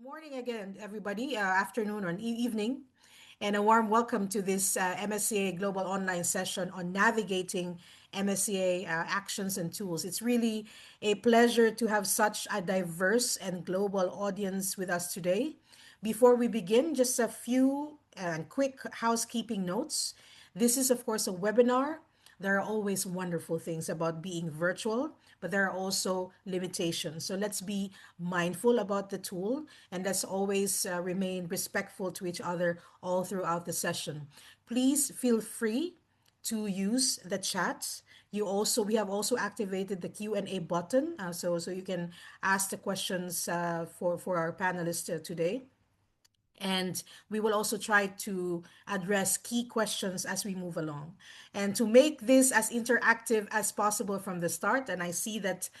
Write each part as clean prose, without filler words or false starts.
Morning again, everybody. Afternoon or evening, and a warm welcome to this MSCA Global Online session on navigating MSCA actions and tools. It's really a pleasure to have such a diverse and global audience with us today. Before we begin, just a few quick housekeeping notes. This is, of course, a webinar. There are always wonderful things about being virtual, but there are also limitations. So let's be mindful about the tool and let's always remain respectful to each other all throughout the session. Please feel free to use the chat. We have also activated the Q&A button, so you can ask the questions for our panelists today. And we will also try to address key questions as we move along. And to make this as interactive as possible from the start, and I see that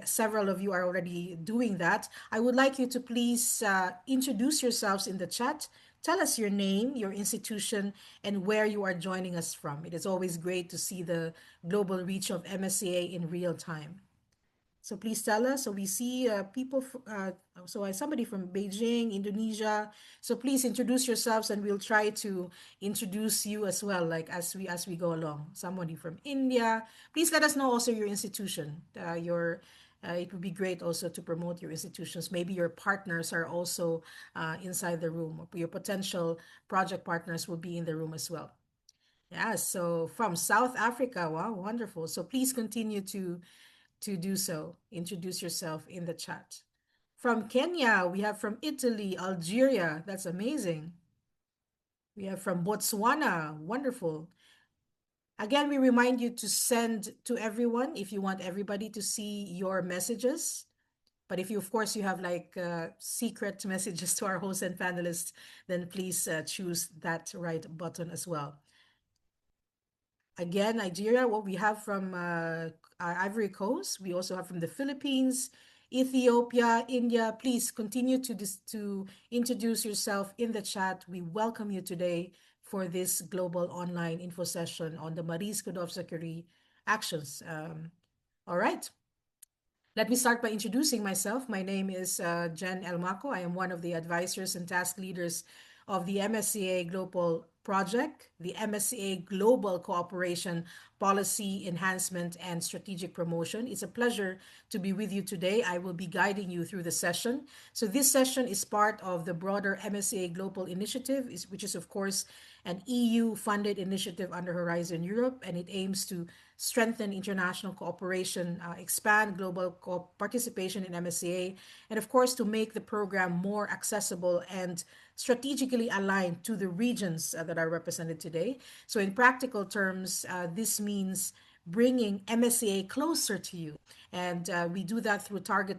several of you are already doing that, I would like you to please introduce yourselves in the chat. Tell us your name, your institution, and where you are joining us from. It is always great to see the global reach of MSCA in real time. So please tell us. So we see somebody from Beijing, Indonesia. So please introduce yourselves, and we'll try to introduce you as well, like as we go along. Somebody from India. Please let us know also your institution. It would be great also to promote your institutions. Maybe your partners are also inside the room. Your potential project partners will be in the room as well. Yeah, so from South Africa, wow, wonderful. So please continue to do so. Introduce yourself in the chat. From Kenya, we have from Italy, Algeria. That's amazing. We have from Botswana. Wonderful. Again, we remind you to send to everyone if you want everybody to see your messages. But if you, of course, you have like secret messages to our hosts and panelists, then please choose that right button as well. Again, Nigeria, what we have from Ivory Coast, we also have from the Philippines, Ethiopia, India. Please continue to introduce yourself in the chat. We welcome you today for this global online info session on the Marie Skłodowska-Curie actions. All right. Let me start by introducing myself. My name is Jen Elmaco. I am one of the advisors and task leaders of the MSCA GloPol project, the MSCA Global Cooperation Policy Enhancement and Strategic Promotion. It's a pleasure to be with you today. I will be guiding you through the session. So this session is part of the broader MSCA Global Initiative, which is, of course, an EU-funded initiative under Horizon Europe, and it aims to strengthen international cooperation, expand global participation in MSCA, and of course, to make the program more accessible and strategically aligned to the regions that are represented today. So in practical terms, this means bringing MSCA closer to you. And we do that through target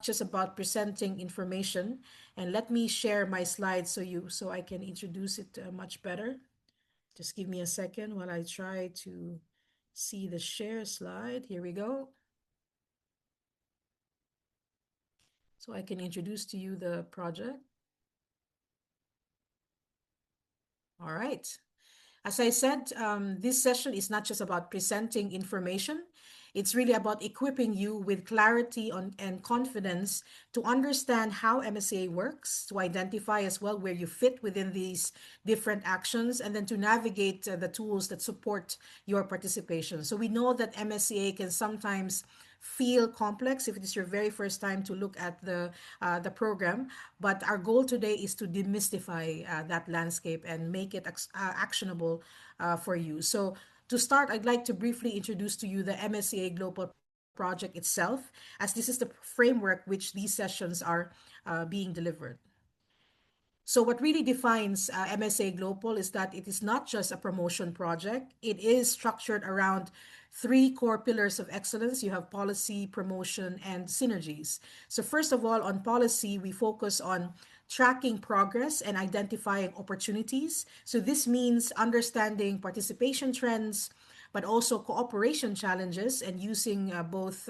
just about presenting information. And let me share my slides so I can introduce it much better. Just give me a second while I try to see the share slide. Here we go. So I can introduce to you the project. All right. As I said, this session is not just about presenting information. It's really about equipping you with clarity and confidence to understand how MSCA works, to identify as well where you fit within these different actions, and then to navigate the tools that support your participation. So we know that MSCA can sometimes feel complex if it is your very first time to look at the program. But our goal today is to demystify that landscape and make it actionable for you. So to start, I'd like to briefly introduce to you the MSCA Global project itself, as this is the framework which these sessions are being delivered. So what really defines MSA GloPol is that it is not just a promotion project. It is structured around three core pillars of excellence. You have policy, promotion, and synergies. So first of all, on policy, we focus on tracking progress and identifying opportunities. So this means understanding participation trends, but also cooperation challenges and using both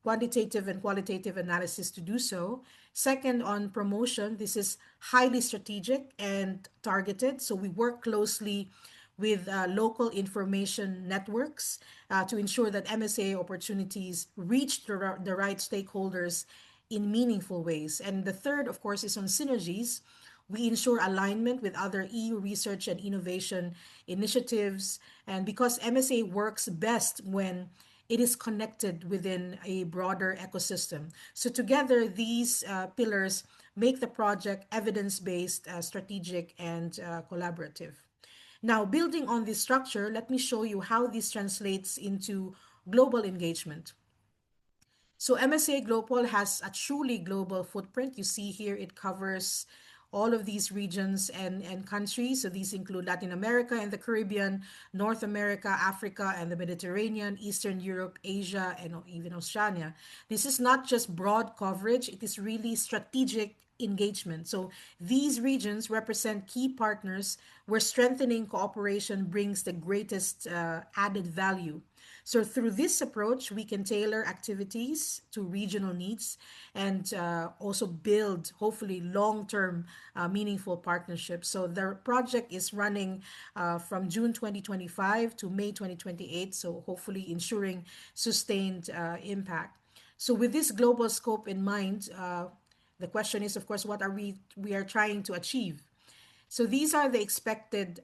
quantitative and qualitative analysis to do so. Second, on promotion, this is highly strategic and targeted. So we work closely with local information networks to ensure that MSA opportunities reach the right stakeholders in meaningful ways. And the third, of course, is on synergies. We ensure alignment with other EU research and innovation initiatives. And because MSA works best when it is connected within a broader ecosystem. So, together, these pillars make the project evidence based, strategic, and collaborative. Now, building on this structure, let me show you how this translates into global engagement. So MSA GloPol has a truly global footprint. You see here it covers all of these regions and countries. So these include Latin America and the Caribbean, North America, Africa, and the Mediterranean, Eastern Europe, Asia, and even Oceania. This is not just broad coverage, it is really strategic engagement. So these regions represent key partners where strengthening cooperation brings the greatest added value. So through this approach, we can tailor activities to regional needs and also build, hopefully, long-term meaningful partnerships. So the project is running from June 2025 to May 2028, so hopefully ensuring sustained impact. So with this global scope in mind, the question is, of course, what are we are trying to achieve? So these are the expected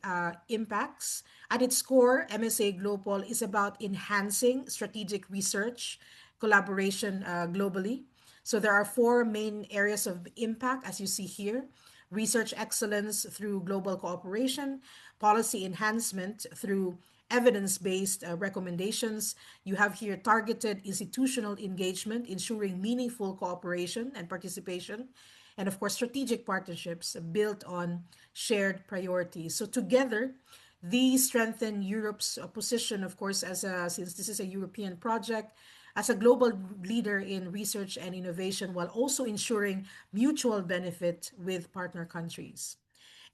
impacts. At its core, MSA Global is about enhancing strategic research collaboration globally. So there are four main areas of impact, as you see here: research excellence through global cooperation, policy enhancement through evidence-based recommendations. You have here targeted institutional engagement, ensuring meaningful cooperation and participation, and of course, strategic partnerships built on shared priorities. So together, these strengthen Europe's position, of course, since this is a European project, as a global leader in research and innovation, while also ensuring mutual benefit with partner countries.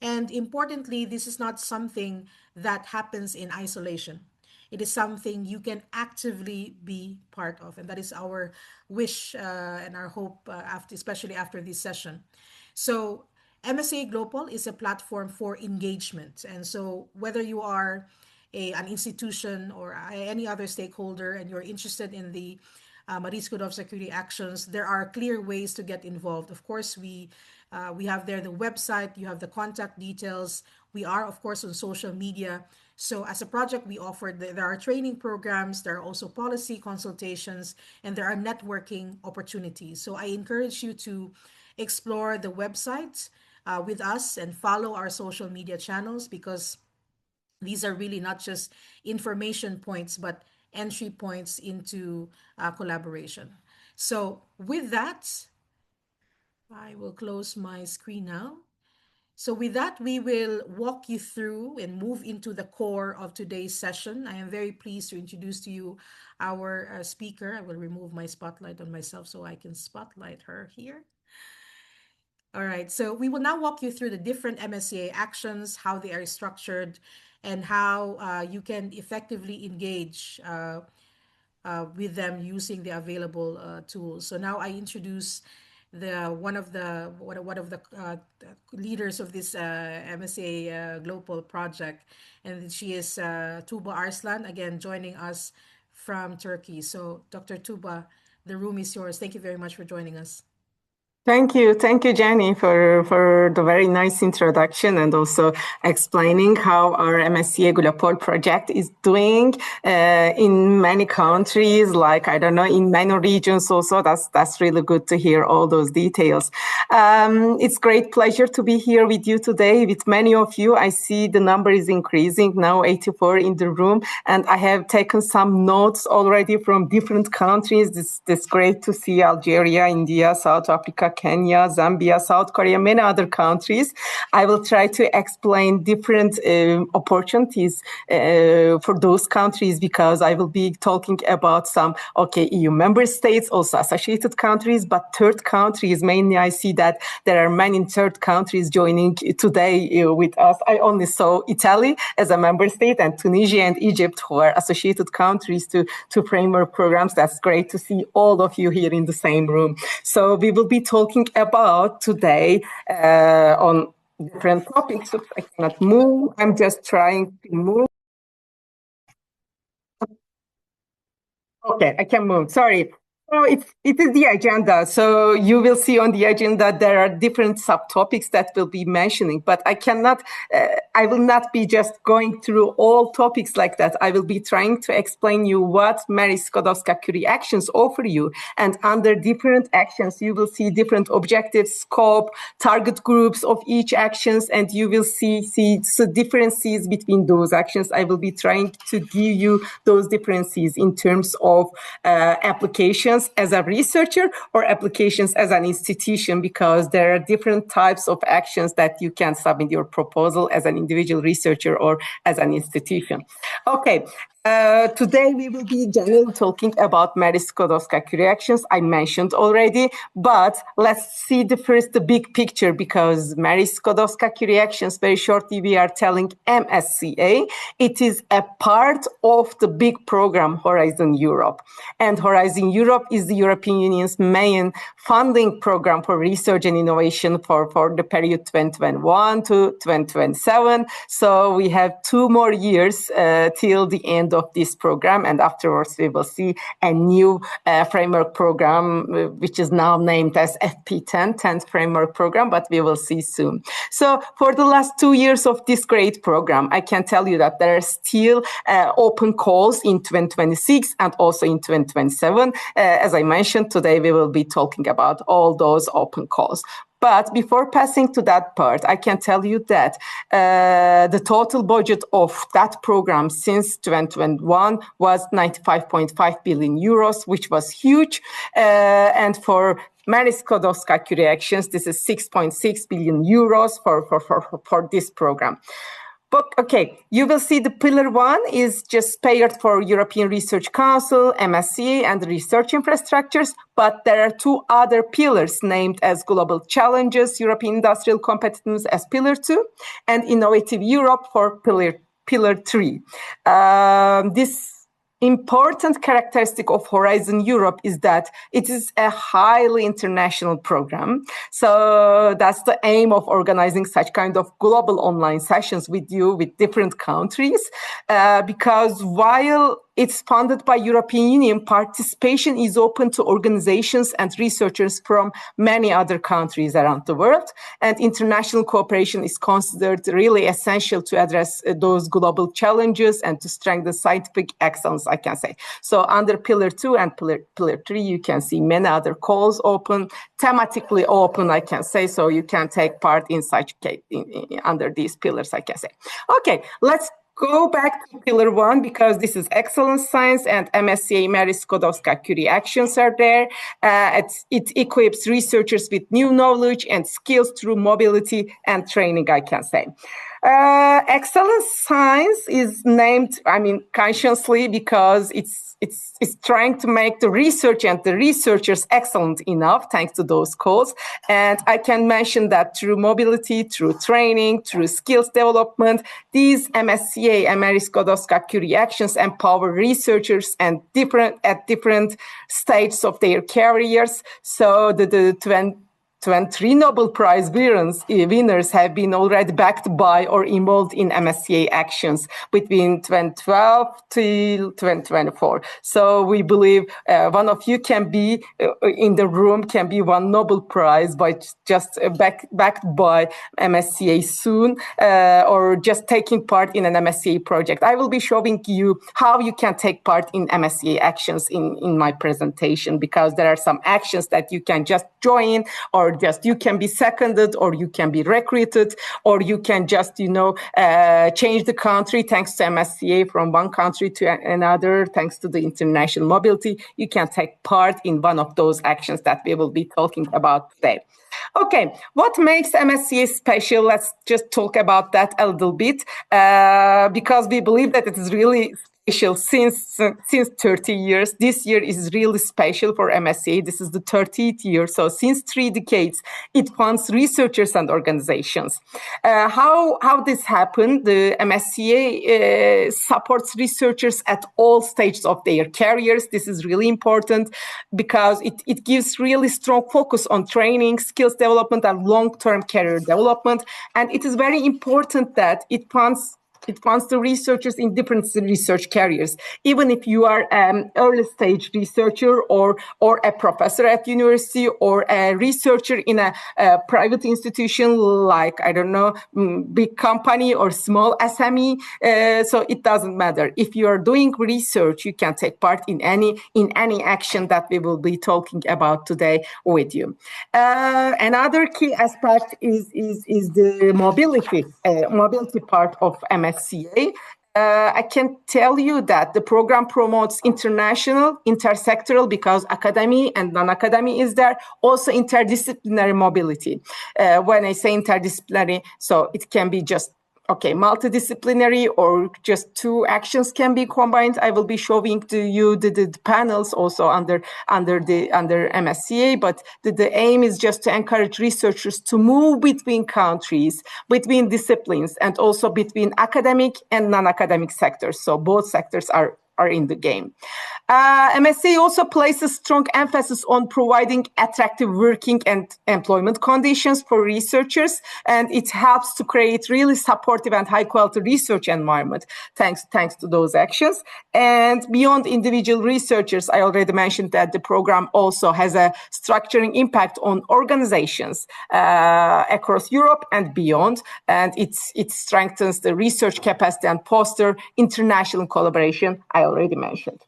And importantly, this is not something that happens in isolation. It is something you can actively be part of. And that is our wish and our hope, especially after this session. So, MSA Global is a platform for engagement. And so, whether you are an institution or any other stakeholder and you're interested in the Maris Code of Security actions, there are clear ways to get involved. Of course, we have there the website, you have the contact details. We are, of course, on social media. So as a project, we offer, there are training programs, there are also policy consultations, and there are networking opportunities. So I encourage you to explore the website with us and follow our social media channels, because these are really not just information points, but entry points into collaboration. So with that, I will close my screen now. So with that, we will walk you through and move into the core of today's session. I am very pleased to introduce to you our speaker. I will remove my spotlight on myself so I can spotlight her here. All right, so we will now walk you through the different MSCA actions, how they are structured, and how you can effectively engage with them using the available tools. So now I introduce one of the leaders of this MSA Global project, and she is Tuba Arslan, again joining us from Turkey. So Dr. Tuba, the room is yours. Thank you very much for joining us. Thank you, Jenny, for the very nice introduction and also explaining how our MSCA GloPol project is doing in many countries, like, I don't know, in many regions also. That's really good to hear all those details. It's great pleasure to be here with you today, with many of you. I see the number is increasing now, 84 in the room, and I have taken some notes already from different countries. This great to see Algeria, India, South Africa, Kenya, Zambia, South Korea, many other countries. I will try to explain different opportunities for those countries, because I will be talking about some, EU member states, also associated countries, but third countries. Mainly I see that there are many third countries joining today with us. I only saw Italy as a member state and Tunisia and Egypt, who are associated countries to framework programs. That's great to see all of you here in the same room. So we will be talking about today on different topics. Oops, I cannot move. I'm just trying to move. Okay, I can move. Sorry. So it is the agenda. So you will see on the agenda there are different subtopics that we'll be mentioning, but I will not be just going through all topics like that. I will be trying to explain you what Marie Skłodowska-Curie actions offer you. And under different actions, you will see different objectives, scope, target groups of each actions, and you will see so differences between those actions. I will be trying to give you those differences in terms of applications as a researcher or applications as an institution, because there are different types of actions that you can submit your proposal as an individual researcher or as an institution. Okay. Today we will be generally talking about Marie Skłodowska-Curie actions I mentioned already, but let's see the big picture, because Marie Skłodowska-Curie actions, very shortly we are telling MSCA. It is a part of the big program Horizon Europe, and Horizon Europe is the European Union's main funding program for research and innovation for the period 2021 to 2027. So we have 2 more years till the end of this program, and afterwards we will see a new framework program, which is now named as FP10, 10th Framework Program, but we will see soon. So for the last 2 years of this great program, I can tell you that there are still open calls in 2026 and also in 2027. As I mentioned, today we will be talking about all those open calls. But before passing to that part, I can tell you that the total budget of that program since 2021 was 95.5 billion euros, which was huge. And for Marie Skłodowska-Curie actions, this is 6.6 billion euros for this program. But okay, you will see the pillar 1 is just paid for European Research Council, MSCA, and research infrastructures. But there are 2 other pillars named as Global Challenges, European Industrial Competitiveness as pillar 2, and Innovative Europe for pillar 3. This important characteristic of Horizon Europe is that it is a highly international program. So that's the aim of organizing such kind of global online sessions with you, with different countries, because while it's funded by European Union, participation is open to organizations and researchers from many other countries around the world. And international cooperation is considered really essential to address those global challenges and to strengthen scientific excellence, I can say. So under pillar 2 and pillar 3, you can see many other calls open, thematically open, I can say. So you can take part in such case under these pillars, I can say. Okay, let's go back to pillar 1, because this is excellence science and MSCA Marie Skłodowska-Curie actions are there. It equips researchers with new knowledge and skills through mobility and training, I can say. Excellence science is named, consciously, because it's trying to make the research and the researchers excellent enough thanks to those calls. And I can mention that through mobility, through training, through skills development, these MSCA and Marie Skłodowska-Curie actions empower researchers and at different stages of their careers. So the 23 Nobel Prize winners have been already backed by or involved in MSCA actions between 2012 till 2024. So we believe one of you can be in the room, can be one Nobel Prize by just backed by MSCA soon, or just taking part in an MSCA project. I will be showing you how you can take part in MSCA actions in my presentation, because there are some actions that you can just join, or just you can be seconded, or you can be recruited, or you can just, change the country thanks to MSCA from one country to another, thanks to the international mobility. You can take part in one of those actions that we will be talking about today. Okay, what makes MSCA special? Let's just talk about that a little bit, because we believe that it is really special since 30 years. This year is really special for MSCA. This is the 30th year. So since 3 decades, it funds researchers and organizations. How this happened? The MSCA supports researchers at all stages of their careers. This is really important because it gives really strong focus on training, skills development, and long-term career development. And it is very important that it funds the researchers in different research careers. Even if you are an early stage researcher or a professor at university or a researcher in a private institution like, I don't know, big company or small SME, so it doesn't matter. If you are doing research, you can take part in any action that we will be talking about today with you. Another key aspect is the mobility part of MSCA. I can tell you that the program promotes international, intersectoral, because academy and non-academy is there, also interdisciplinary mobility. When I say interdisciplinary, so it can be just multidisciplinary or just two actions can be combined. I will be showing to you the panels also under MSCA, but the aim is just to encourage researchers to move between countries, between disciplines, and also between academic and non-academic sectors. So both sectors are in the game. MSCA also places strong emphasis on providing attractive working and employment conditions for researchers, and it helps to create really supportive and high-quality research environment thanks to those actions. And beyond individual researchers, I already mentioned that the program also has a structuring impact on organizations across Europe and beyond, and it strengthens the research capacity and foster international collaboration I already mentioned.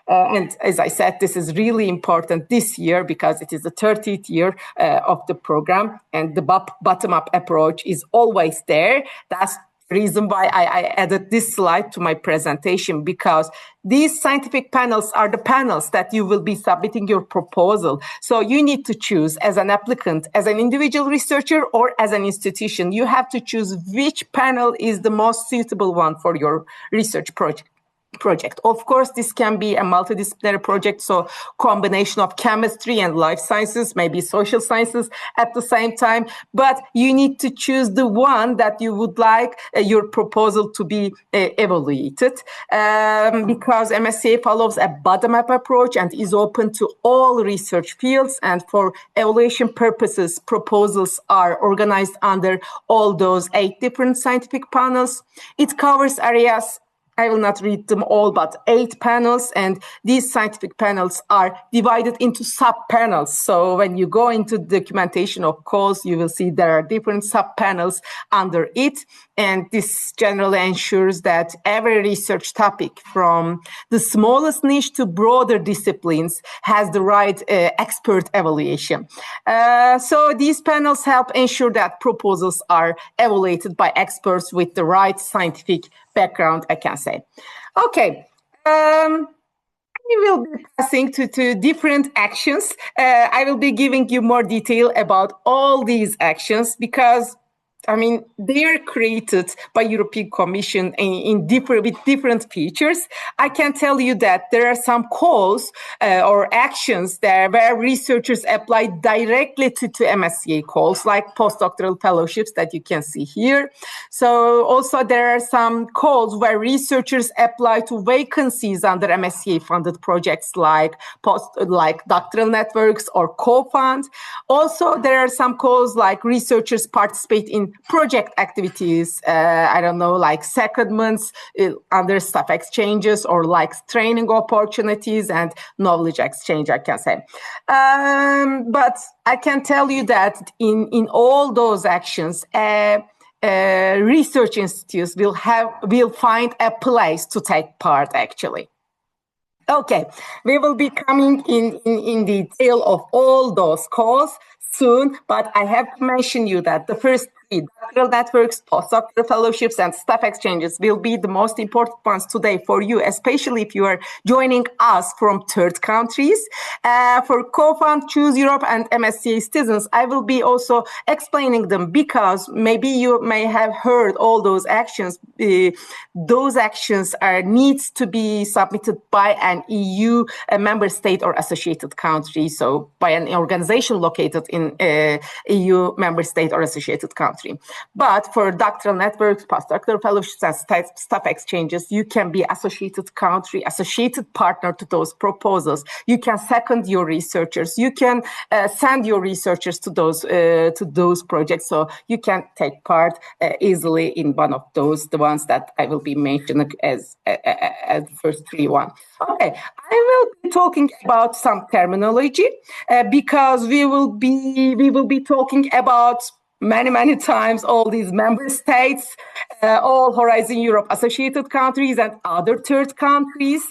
And as I said, this is really important this year because it is the 30th year of the program, and the bottom-up approach is always there. That's the reason why I added this slide to my presentation, because these scientific panels are the panels that you will be submitting your proposal. So you need to choose as an applicant, as an individual researcher, or as an institution. You have to choose which panel is the most suitable one for your research project. Of course, this can be a multidisciplinary project, so combination of chemistry and life sciences, maybe social sciences at the same time, but you need to choose the one that you would like your proposal to be evaluated, because MSCA follows a bottom-up approach and is open to all research fields, and for evaluation purposes, proposals are organized under all those 8 different scientific panels. It covers areas, I will not read them all, but 8 panels, and these scientific panels are divided into sub-panels. So when you go into the documentation of calls, you will see there are different sub-panels under it, and this generally ensures that every research topic, from the smallest niche to broader disciplines, has the right expert evaluation. So these panels help ensure that proposals are evaluated by experts with the right scientific background, I can say. Okay. We will be passing to different actions. I will be giving you more detail about all these actions because they are created by European Commission with different features. I can tell you that there are some calls or actions there where researchers apply directly to MSCA calls, like postdoctoral fellowships that you can see here. So also there are some calls where researchers apply to vacancies under MSCA funded projects like doctoral networks or co-fund. Also, there are some calls like researchers participate in project activities, like secondments under staff exchanges, or like training opportunities and knowledge exchange, I can say. But I can tell you that in all those actions, research institutes will find a place to take part, actually. Okay, we will be coming in detail of all those calls soon, but I have to mention you that the first doctoral networks, postdoctoral fellowships, and staff exchanges will be the most important ones today for you, especially if you are joining us from third countries. For co-fund, Choose Europe, and MSCA students, I will be also explaining them because maybe you may have heard all those actions. Those actions needs to be submitted by an EU member state or associated country, so by an organization located in EU member state or associated country. But for doctoral networks, postdoctoral fellowships, and staff exchanges, you can be associated country, associated partner to those proposals. You can second your researchers. You can send your researchers to those projects, so you can take part easily in one of those, the ones that I will be mentioning as the first three one. Okay, I will be talking about some terminology because we will be talking about many times all these member states, all Horizon Europe associated countries and other third countries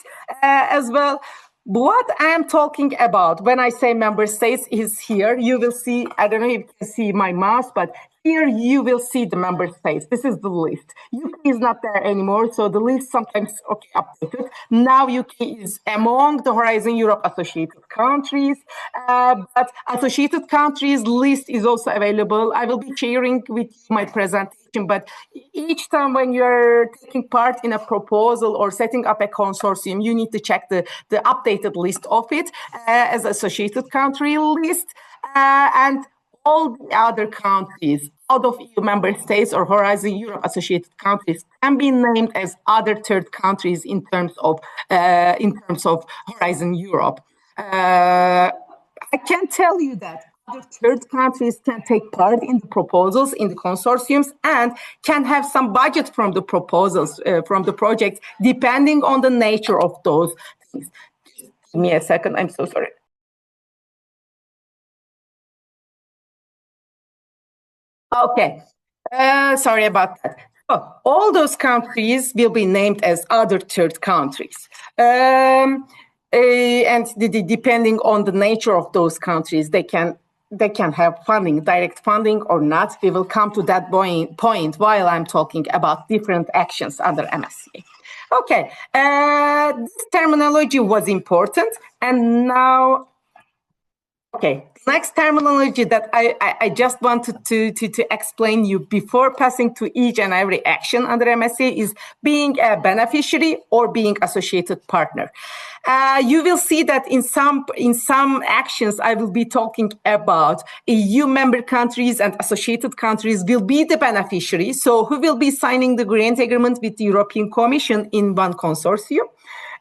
as well. What I'm talking about when I say member states is here. You will see, I don't know if you can see my mouse, but here you will see the member states. This is the list. UK is not there anymore, so the list sometimes updated. Now UK is among the Horizon Europe associated countries, but associated countries list is also available. I will be sharing with you my presentation, but each time when you're taking part in a proposal or setting up a consortium, you need to check the updated list of it as associated country list, and all the other countries out of EU member states or Horizon Europe associated countries can be named as other third countries in terms of Horizon Europe. I can tell you that other third countries can take part in the proposals, in the consortiums, and can have some budget from the proposals, from the projects, depending on the nature of those things. Give me a second, I'm so sorry. Okay, sorry about that. So all those countries will be named as other third countries. And depending on the nature of those countries, they can have funding, direct funding or not. We will come to that point while I'm talking about different actions under MSCA. Okay, this terminology was important, and now, okay, next terminology that I just wanted to explain you before passing to each and every action under MSCA is being a beneficiary or being associated partner. You will see that in some actions I will be talking about EU member countries and associated countries will be the beneficiary, so who will be signing the grant agreement with the European Commission in one consortium.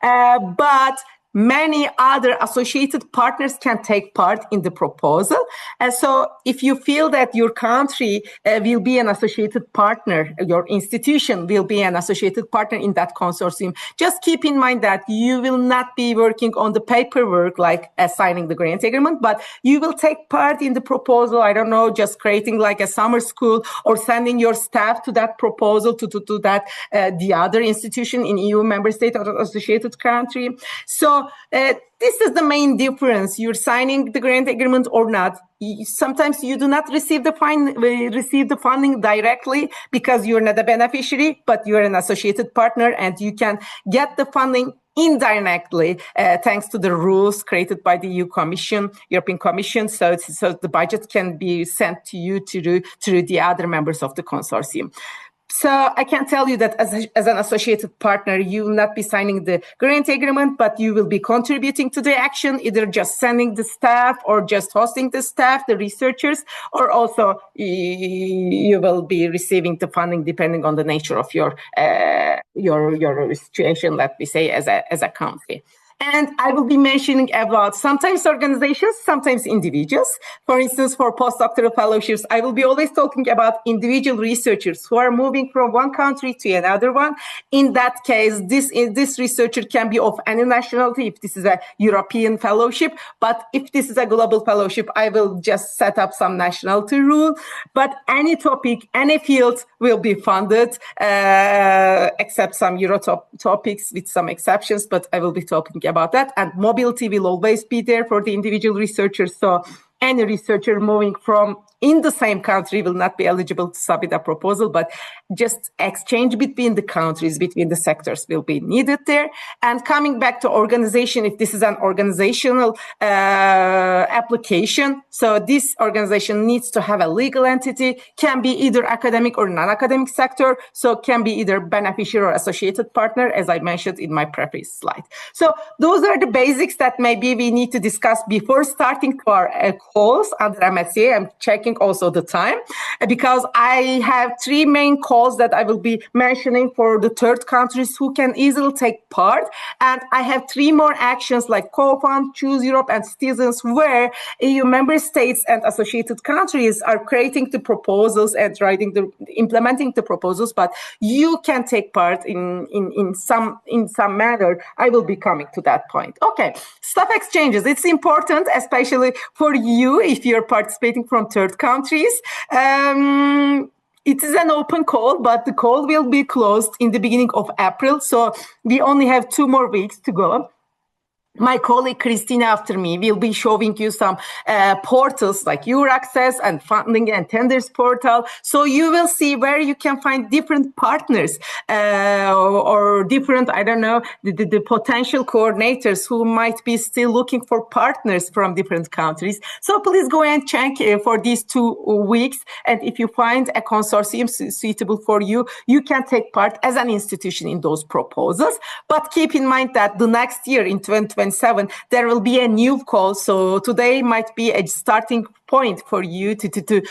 But many other associated partners can take part in the proposal. And so if you feel that your country will be an associated partner, your institution will be an associated partner in that consortium, just keep in mind that you will not be working on the paperwork like signing the grant agreement, but you will take part in the proposal, I don't know, just creating like a summer school or sending your staff to that proposal to that the other institution in EU member state or associated country. So this is the main difference. You're signing the grant agreement or not. Sometimes you do not receive the funding directly because you're not a beneficiary, but you're an associated partner and you can get the funding indirectly thanks to the rules created by the European Commission. So the budget can be sent to you through the other members of the consortium. So I can tell you that as an associated partner, you will not be signing the grant agreement, but you will be contributing to the action, either just sending the staff or just hosting the staff, the researchers, or also you will be receiving the funding depending on the nature of your situation, let me say, as a country. And I will be mentioning about sometimes organizations, sometimes individuals. For instance, for postdoctoral fellowships, I will be always talking about individual researchers who are moving from one country to another one. In that case, this researcher can be of any nationality if this is a European fellowship. But if this is a global fellowship, I will just set up some nationality rule. But any topic, any field will be funded, except some Euro topics with some exceptions, but I will be talking about that. And mobility will always be there for the individual researchers. So any researcher moving from in the same country will not be eligible to submit a proposal, but just exchange between the countries, between the sectors will be needed there. And coming back to organization, if this is an organizational application, so this organization needs to have a legal entity, can be either academic or non-academic sector, so can be either beneficiary or associated partner, as I mentioned in my previous slide. So those are the basics that maybe we need to discuss before starting to our calls under MSCA. I'm checking also the time because I have 3 main calls that I will be mentioning for the third countries who can easily take part. And I have 3 more actions like Co-Fund, Choose Europe, and Citizens, where EU member states and associated countries are creating the proposals and implementing the proposals, but you can take part in some manner. I will be coming to that point. Okay, staff exchanges. It's important, especially for you if you're participating from third countries. It is an open call, but the call will be closed in the beginning of April. So we only have 2 more weeks to go. My colleague Christina after me will be showing you some portals like your access and funding and tenders portal. So you will see where you can find different partners or different, I don't know, the potential coordinators who might be still looking for partners from different countries. So please go and check for these 2 weeks. And if you find a consortium suitable for you, you can take part as an institution in those proposals. But keep in mind that the next year in 2027, there will be a new call. So today might be a starting point for you to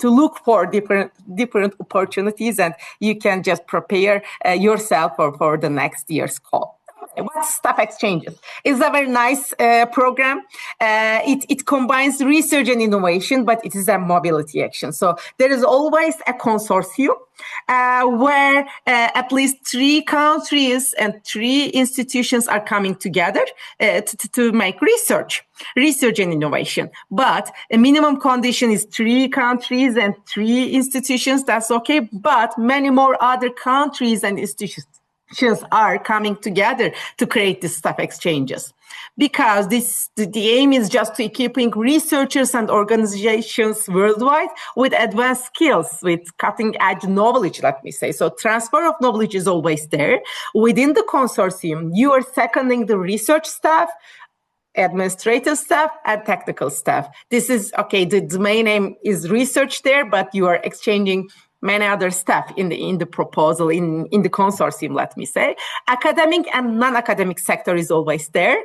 look for different opportunities, and you can just prepare yourself for the next year's call. What's Staff Exchanges? It's a very nice program. It combines research and innovation, but it is a mobility action. So there is always a consortium where at least 3 countries and 3 institutions are coming together to make research and innovation. But a minimum condition is 3 countries and 3 institutions. That's okay. But many more other countries and institutions are coming together to create these staff exchanges, because the aim is just to equipping researchers and organizations worldwide with advanced skills, with cutting edge knowledge, let me say. So transfer of knowledge is always there. Within the consortium, you are seconding the research staff, administrative staff, and technical staff. This is okay. The main aim is research there, but you are exchanging many other staff in the proposal, in the consortium, let me say. Academic and non-academic sector is always there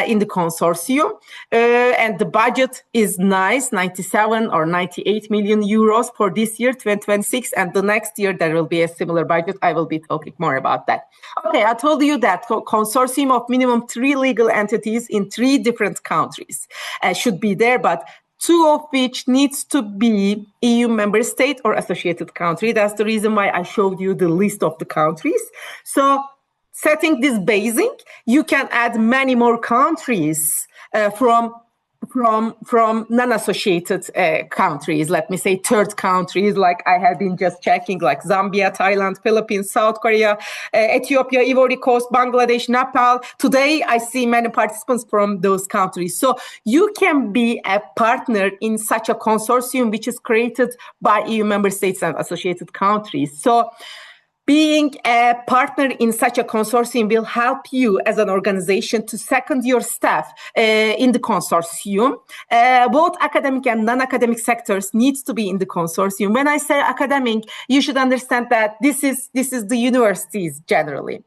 in the consortium. And the budget is nice, 97 or 98 million euros for this year, 2026. And the next year, there will be a similar budget. I will be talking more about that. Okay, I told you that consortium of minimum 3 legal entities in 3 different countries should be there, but 2 of which needs to be EU member state or associated country. That's the reason why I showed you the list of the countries. So setting this basic, you can add many more countries from non-associated countries, let me say third countries, like I have been just checking, like Zambia, Thailand, Philippines, South Korea, Ethiopia, Ivory Coast, Bangladesh, Nepal. Today, I see many participants from those countries. So you can be a partner in such a consortium, which is created by EU member states and associated countries. So being a partner in such a consortium will help you as an organization to second your staff in the consortium. Both academic and non-academic sectors needs to be in the consortium. When I say academic, you should understand that this is the universities generally.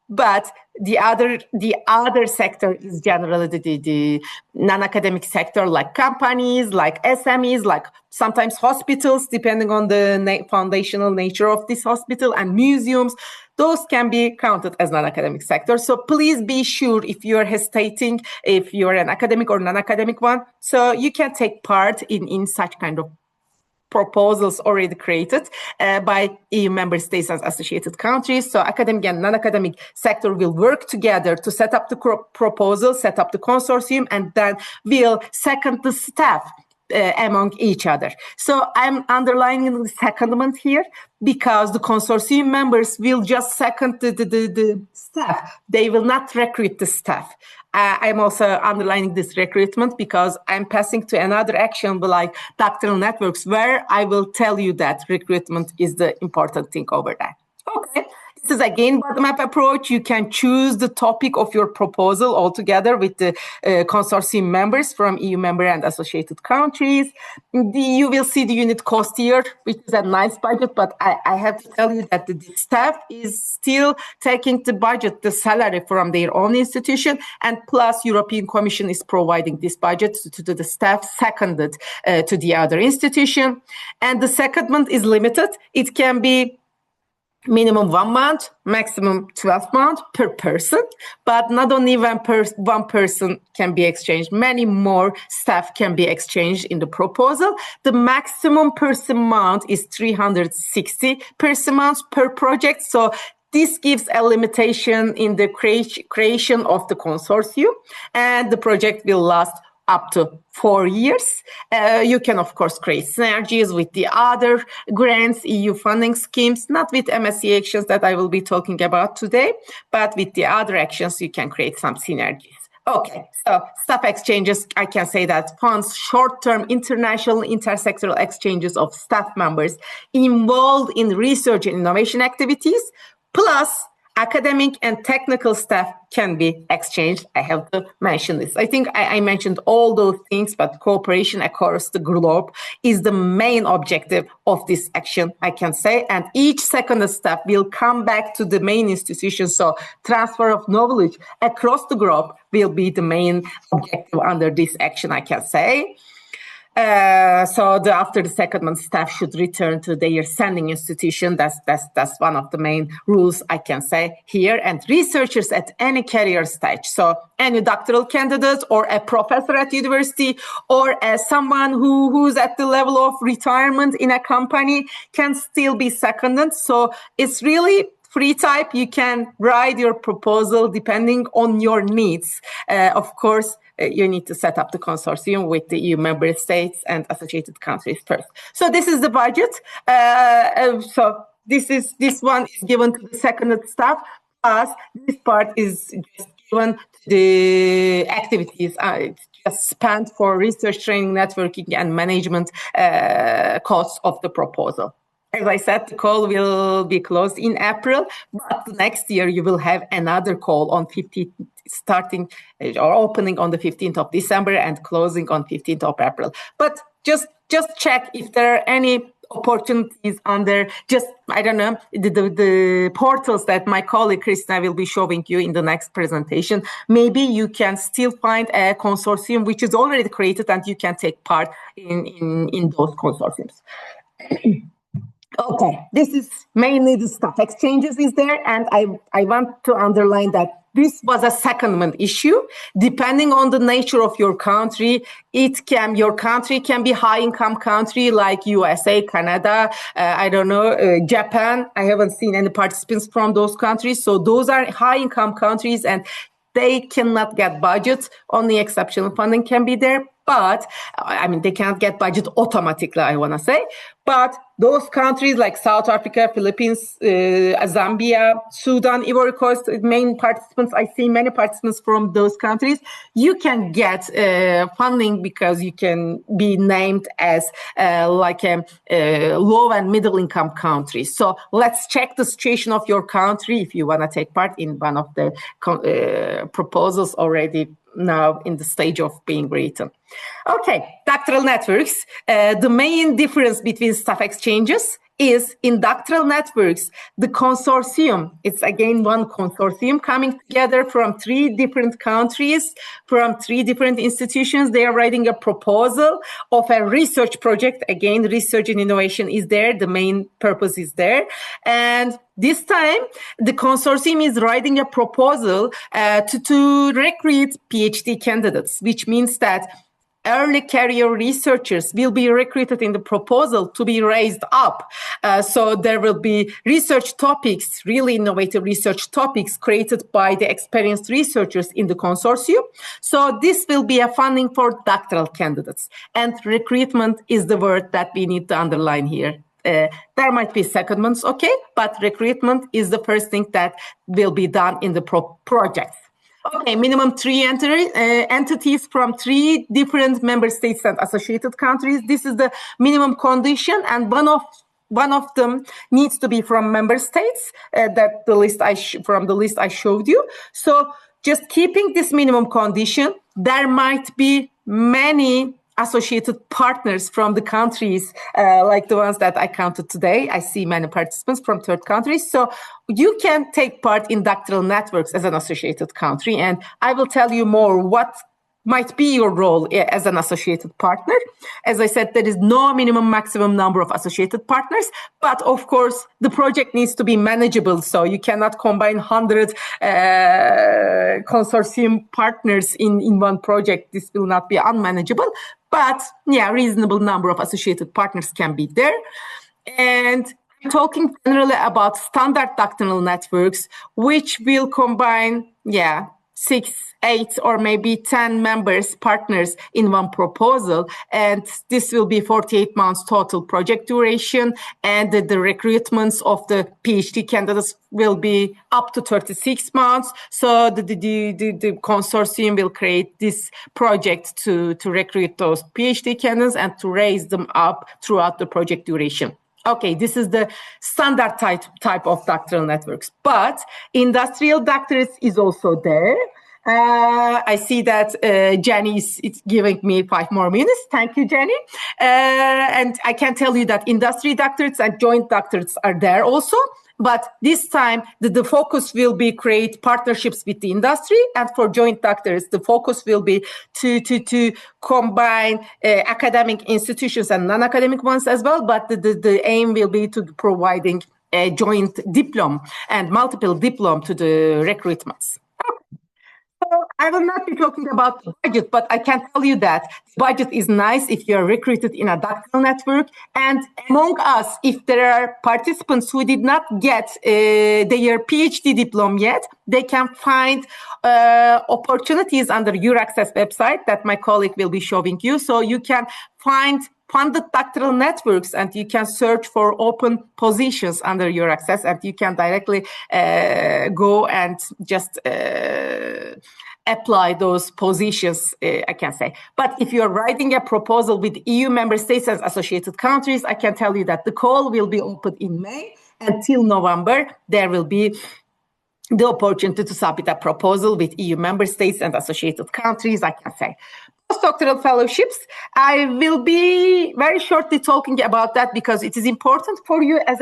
But the other sector is generally the non-academic sector, like companies, like SMEs, like sometimes hospitals, depending on the foundational nature of this hospital, and museums. Those can be counted as non-academic sector. So please be sure if you're hesitating, if you're an academic or non-academic one, so you can take part in such kind of proposals already created by EU member states and associated countries. So academic and non-academic sector will work together to set up the proposal, set up the consortium, and then will second the staff among each other. So I'm underlining the secondment here because the consortium members will just second the staff. They will not recruit the staff. I'm also underlining this recruitment because I'm passing to another action like doctoral networks, where I will tell you that recruitment is the important thing over there. Okay. This is again bottom-up approach. You can choose the topic of your proposal altogether with the consortium members from EU member and associated countries. You will see the unit cost here, which is a nice budget, but I have to tell you that the staff is still taking the budget, the salary from their own institution, and plus European Commission is providing this budget to the staff seconded to the other institution. And the secondment is limited. It can be minimum 1 month, maximum 12 months per person, but not only one person can be exchanged, many more staff can be exchanged in the proposal. The maximum person month is 360 person months per project. So this gives a limitation in the creation of the consortium, and the project will last up to 4 years. You can, of course, create synergies with the other grants, EU funding schemes, not with MSCA actions that I will be talking about today, but with the other actions, you can create some synergies. Okay, so staff exchanges, I can say that funds short-term international intersectoral exchanges of staff members involved in research and innovation activities, plus academic and technical staff can be exchanged. I have to mention this. I think I mentioned all those things, but cooperation across the globe is the main objective of this action, I can say. And each second staff will come back to the main institution. So transfer of knowledge across the globe will be the main objective under this action, I can say. After the secondment, staff should return to their sending institution. That's one of the main rules I can say here. And researchers at any career stage, so any doctoral candidate or a professor at university or someone who's at the level of retirement in a company can still be seconded. So it's really free type. You can write your proposal depending on your needs. Of course, you need to set up the consortium with the EU member states and associated countries first. So this is the budget. So this one is given to the seconded staff, plus this part is just given to the activities. It's just spent for research, training, networking, and management costs of the proposal. As I said, the call will be closed in April, but next year you will have another call on 15th, starting or opening on the 15th of December and closing on 15th of April. But just check if there are any opportunities under the portals that my colleague Christina will be showing you in the next presentation. Maybe you can still find a consortium which is already created and you can take part in those consortiums. Okay, this is mainly the staff exchanges is there, and I want to underline that this was a secondment issue. Depending on the nature of your country, your country can be high-income country like USA, Canada, Japan. I haven't seen any participants from those countries, so those are high-income countries, and they cannot get budgets. Only exceptional funding can be there. But, they cannot get budget automatically, I want to say. But those countries like South Africa, Philippines, Zambia, Sudan, Ivory Coast, main participants, I see many participants from those countries. You can get funding because you can be named as low and middle income country. So let's check the situation of your country if you want to take part in one of the proposals already now in the stage of being written. Okay, doctoral networks. The main difference between staff exchanges is in doctoral networks, the consortium, it's again one consortium coming together from 3 different countries, from 3 different institutions. They are writing a proposal of a research project. Again, research and innovation is there. The main purpose is there. And this time, the consortium is writing a proposal to recruit PhD candidates, which means that early career researchers will be recruited in the proposal to be raised up. So there will be research topics, really innovative research topics created by the experienced researchers in the consortium. So this will be a funding for doctoral candidates. And recruitment is the word that we need to underline here. There might be secondments, okay, but recruitment is the first thing that will be done in the project. Okay, minimum three entities from 3 different member states and associated countries. This is the minimum condition, and one of them needs to be from member states. That the list from the list I showed you. So just keeping this minimum condition, there might be many associated partners from the countries like the ones that I counted today. I see many participants from third countries. So you can take part in doctoral networks as an associated country. And I will tell you more what might be your role as an associated partner. As I said, there is no minimum maximum number of associated partners, but of course the project needs to be manageable. So you cannot combine 100 consortium partners in one project. This will not be unmanageable, but yeah, reasonable number of associated partners can be there. And talking generally about standard doctoral networks, which will combine, 6, 8, or maybe 10 members, partners in one proposal. And this will be 48 months total project duration. And the recruitments of the PhD candidates will be up to 36 months. So the consortium will create this project to recruit those PhD candidates and to raise them up throughout the project duration. Okay, this is the standard type of doctoral networks, but industrial doctorates is also there. I see that Jenny is giving me 5 more minutes. Thank you, Jenny. And I can tell you that industry doctorates and joint doctorates are there also. But this time, the focus will be create partnerships with the industry. And for joint doctors, the focus will be to combine academic institutions and non-academic ones as well. But the aim will be to providing a joint diploma and multiple diploma to the recruitments. So I will not be talking about the budget, but I can tell you that the budget is nice if you're recruited in a doctoral network. And among us, if there are participants who did not get their PhD diploma yet, they can find opportunities under your Access website that my colleague will be showing you. So you can find funded doctoral networks and you can search for open positions under your Access, and you can directly go and just apply those positions, I can say. But if you're writing a proposal with EU member states as associated countries, I can tell you that the call will be open in May. Until November, there will be the opportunity to submit a proposal with EU member states and associated countries, I can say. Postdoctoral fellowships, I will be very shortly talking about that because it is important for you as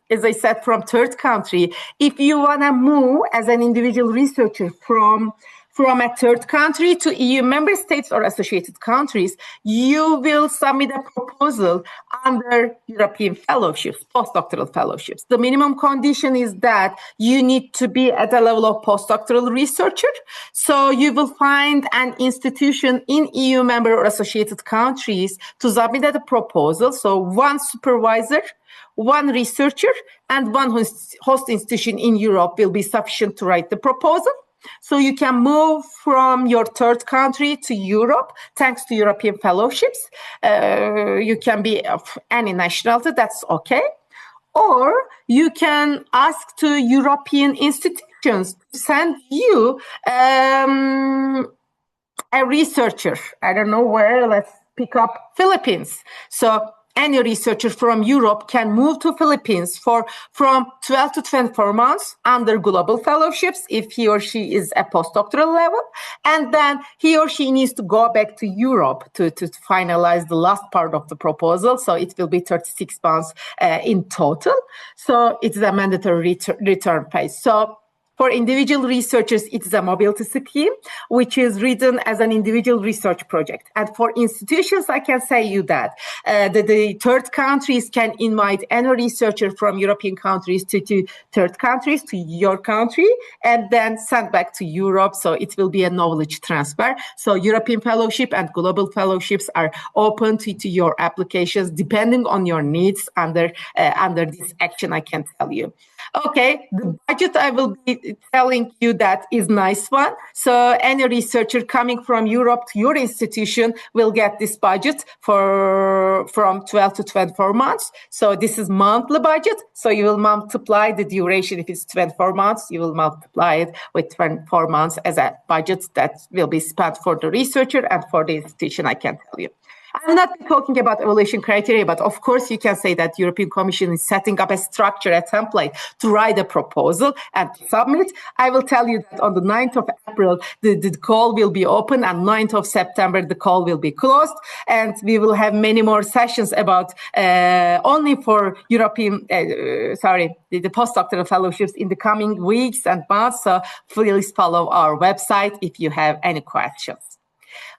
as I said, from third country. If you want to move as an individual researcher from a third country to EU member states or associated countries, you will submit a proposal under European fellowships, postdoctoral fellowships. The minimum condition is that you need to be at a level of postdoctoral researcher. So you will find an institution in EU member or associated countries to submit a proposal. So one supervisor, one researcher, and one host institution in Europe will be sufficient to write the proposal. So you can move from your third country to Europe thanks to European fellowships. You can be of any nationality, that's okay. Or you can ask to European institutions to send you a researcher. I don't know where, let's pick up Philippines. So any researcher from Europe can move to Philippines from 12 to 24 months under global fellowships if he or she is a postdoctoral level. And then he or she needs to go back to Europe to finalize the last part of the proposal. So it will be 36 months in total. So it's a mandatory return phase. So For individual researchers, it is a mobility scheme, which is written as an individual research project. And for institutions, I can say you that the third countries can invite any researcher from European countries to third countries, to your country, and then send back to Europe. So it will be a knowledge transfer. So European fellowship and global fellowships are open to your applications, depending on your needs under this action, I can tell you. Okay, the budget I will be telling you that is nice one. So any researcher coming from Europe to your institution will get this budget from 12 to 24 months. So this is monthly budget. So you will multiply the duration. If it's 24 months, you will multiply it with 24 months as a budget that will be spent for the researcher and for the institution, I can tell you. I'm not talking about evaluation criteria, but of course you can say that the European Commission is setting up a structure, a template to write a proposal and to submit. I will tell you that on the 9th of April, the call will be open, and 9th of September, the call will be closed. And we will have many more sessions about only for European, the postdoctoral fellowships in the coming weeks and months. So please follow our website if you have any questions.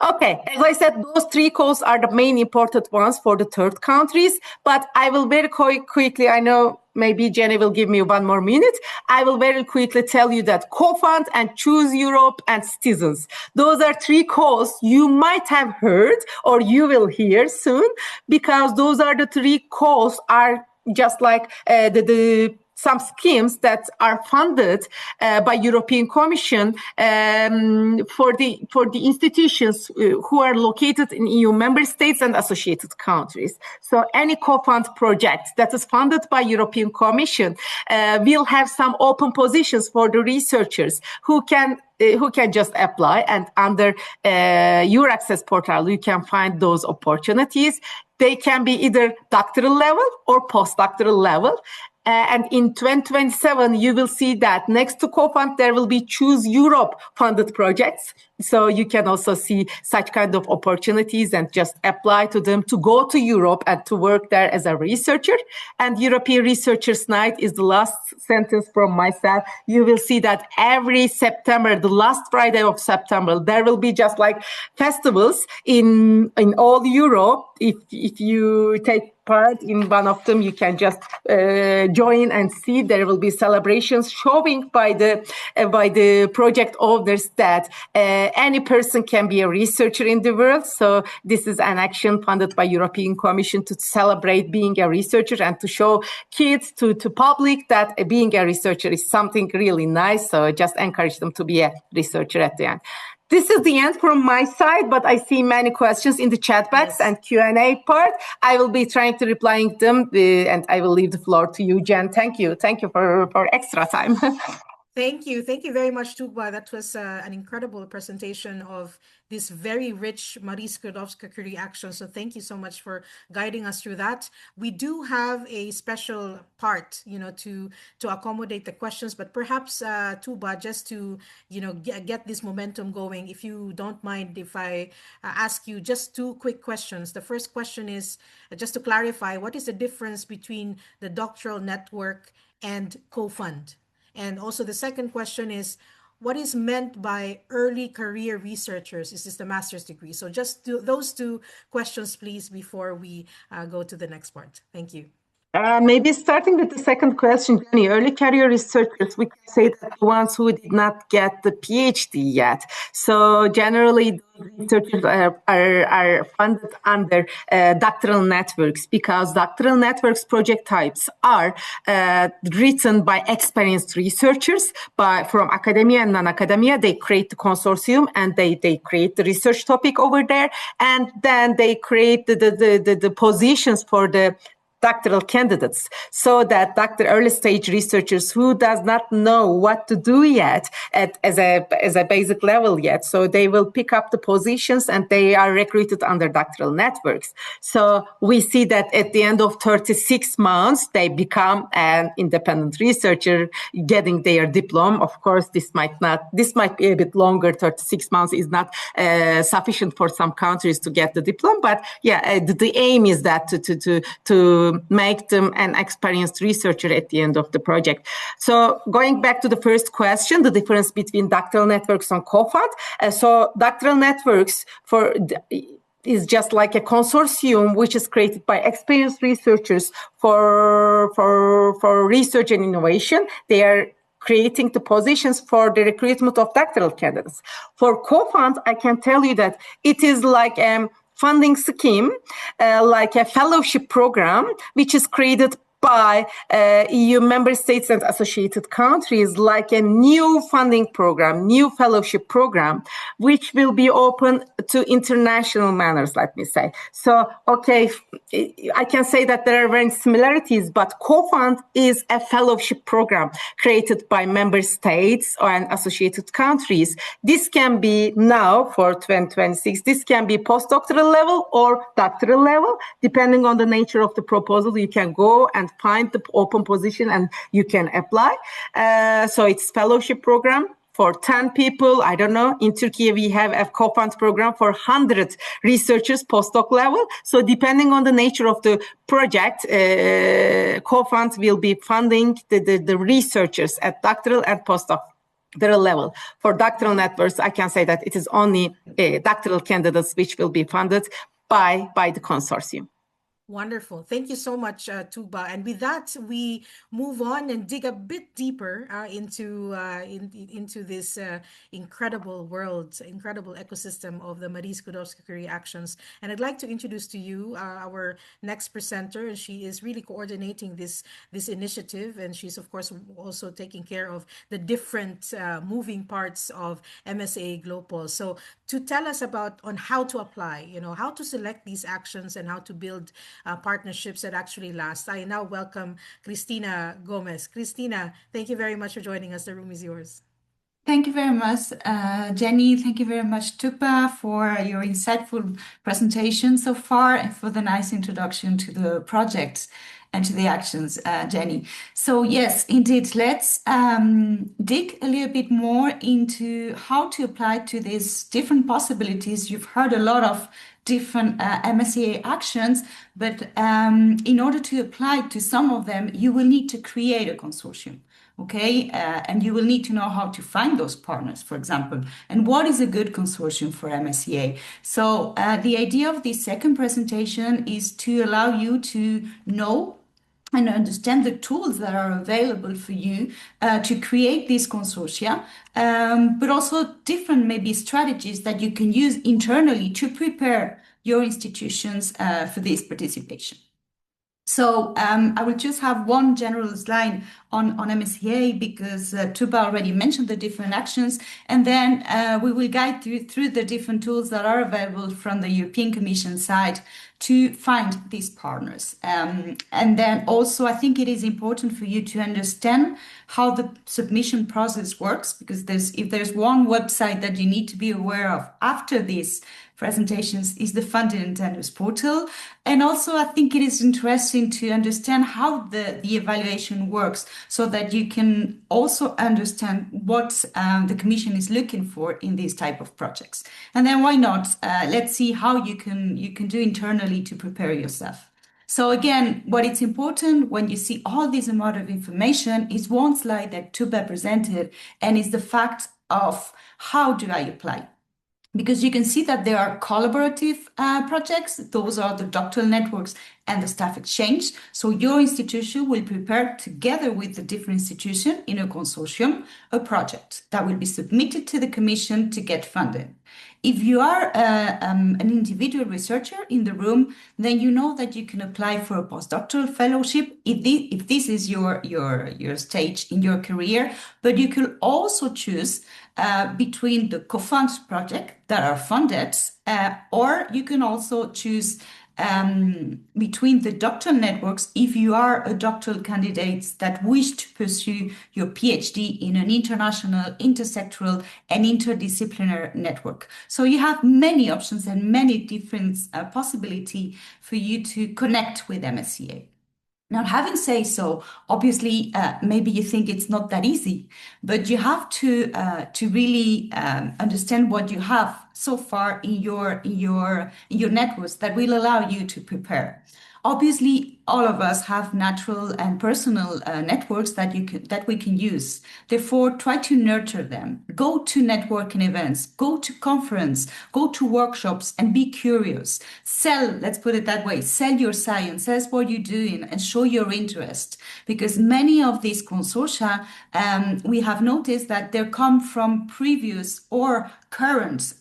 Okay, as I said, those three calls are the main important ones for the third countries, but I will very quickly, I know maybe Jenny will give me 1 more minute. I will very quickly tell you that Co-Fund and Choose Europe and Citizens. Those are three calls you might have heard or you will hear soon, because those are the three calls are just like some schemes that are funded by European Commission for the institutions who are located in EU member states and associated countries. So any co-fund project that is funded by European Commission will have some open positions for the researchers who can just apply, and under your access portal you can find those opportunities. They can be either doctoral level or postdoctoral level. And in 2027, you will see that next to Co-Fund, there will be Choose Europe funded projects. So you can also see such kind of opportunities and just apply to them to go to Europe and to work there as a researcher. And European Researchers Night is the last sentence from myself. You will see that every September, the last Friday of September, there will be just like festivals in all Europe. If you take part in one of them, you can just join and see. There will be celebrations showing by the project owners that any person can be a researcher in the world. So this is an action funded by European Commission to celebrate being a researcher and to show kids to public that being a researcher is something really nice. So just encourage them to be a researcher at the end. This is the end from my side, but I see many questions in the chat box and Q&A part. I will be trying to replying them, and I will leave the floor to you, Jen. Thank you for extra time. Thank you very much, Tugba. That was an incredible presentation of this very rich Marie Skłodowska-Curie action. So thank you so much for guiding us through that. We do have a special part, to accommodate the questions, but perhaps Tugba, just to, get this momentum going, if you don't mind if I ask you just two quick questions. The first question is just to clarify, what is the difference between the doctoral network and Co-Fund? And also the second question is, what is meant by early career researchers? Is this the master's degree? So just those two questions, please, before we go to the next part. Thank you. Maybe starting with the second question, Jenny, early career researchers, we can say that the ones who did not get the PhD yet. So generally, researchers are funded under doctoral networks, because doctoral networks project types are written by experienced researchers from academia and non-academia. They create the consortium and they create the research topic over there, and then they create the positions for the doctoral candidates, so that early stage researchers who does not know what to do yet as a basic level yet, so they will pick up the positions and they are recruited under doctoral networks. So we see that at the end of 36 months, they become an independent researcher getting their diploma. Of course, this might be a bit longer. 36 months is not sufficient for some countries to get the diploma, but yeah, the aim is that to to make them an experienced researcher at the end of the project. So going back to the first question, the difference between doctoral networks and co-fund. So doctoral networks is just like a consortium which is created by experienced researchers for research and innovation. They are creating the positions for the recruitment of doctoral candidates. For co-funds, I can tell you that it is like a funding scheme, like a fellowship program, which is created by EU member states and associated countries, like a new funding program, new fellowship program, which will be open to international manners, let me say. So, okay, I can say that there are very similarities, but co-fund is a fellowship program created by member states and associated countries. This can be now for 2026, this can be postdoctoral level or doctoral level, depending on the nature of the proposal. You can go and find the open position and you can apply. So it's fellowship program for 10 people. I don't know. In Turkey, we have a co-fund program for 100 researchers postdoc level. So depending on the nature of the project, co-fund will be funding the researchers at doctoral and postdoctoral level. For doctoral networks, I can say that it is only doctoral candidates which will be funded by the consortium. Wonderful. Thank you so much, Tuba. And with that, we move on and dig a bit deeper into this incredible world, incredible ecosystem of the Marie Skłodowska-Curie actions. And I'd like to introduce to you our next presenter. And she is really coordinating this initiative, and she's of course also taking care of the different moving parts of MSCA GloPol. So to tell us about on how to apply, how to select these actions and how to build partnerships that actually last, I now welcome Cristina Gomez. Cristina, thank you very much for joining us. The room is yours. Thank you very much, Jenny. Thank you very much, Tupa, for your insightful presentation so far and for the nice introduction to the projects and to the actions, Jenny. So yes, indeed, let's dig a little bit more into how to apply to these different possibilities. You've heard a lot of different MSCA actions, but in order to apply to some of them, you will need to create a consortium. Okay, and you will need to know how to find those partners, for example, and what is a good consortium for MSCA. So the idea of this second presentation is to allow you to know and understand the tools that are available for you to create these consortia, but also different maybe strategies that you can use internally to prepare your institutions for this participation. So I will just have one general slide on MSCA because Tuba already mentioned the different actions, and then we will guide through the different tools that are available from the European Commission side to find these partners. And then also I think it is important for you to understand how the submission process works, because if there's one website that you need to be aware of after these presentations is the Funding and Tenders portal. And also I think it is interesting to understand how the evaluation works so that you can also understand what the Commission is looking for in these type of projects. And then why not? Let's see how you can do internally to prepare yourself. So again, what is important when you see all this amount of information is one slide that Tuba presented, and is the fact of how do I apply? Because you can see that there are collaborative projects. Those are the doctoral networks and the staff exchange. So your institution will prepare together with the different institution in a consortium, a project that will be submitted to the Commission to get funded. If you are an individual researcher in the room, then you know that you can apply for a postdoctoral fellowship if this is your stage in your career, but you can also choose between the co-fund project that are funded, or you can also choose between the doctoral networks if you are a doctoral candidate that wish to pursue your PhD in an international, intersectoral, and interdisciplinary network. So you have many options and many different possibilities for you to connect with MSCA. Now, having said so, obviously, maybe you think it's not that easy, but you have to really understand what you have so far in your networks that will allow you to prepare. Obviously, all of us have natural and personal networks that we can use. Therefore, try to nurture them. Go to networking events, go to conference, go to workshops, and be curious. Sell, let's put it that way, sell your science, sell what you're doing, and show your interest. Because many of these consortia, we have noticed that they come from previous or current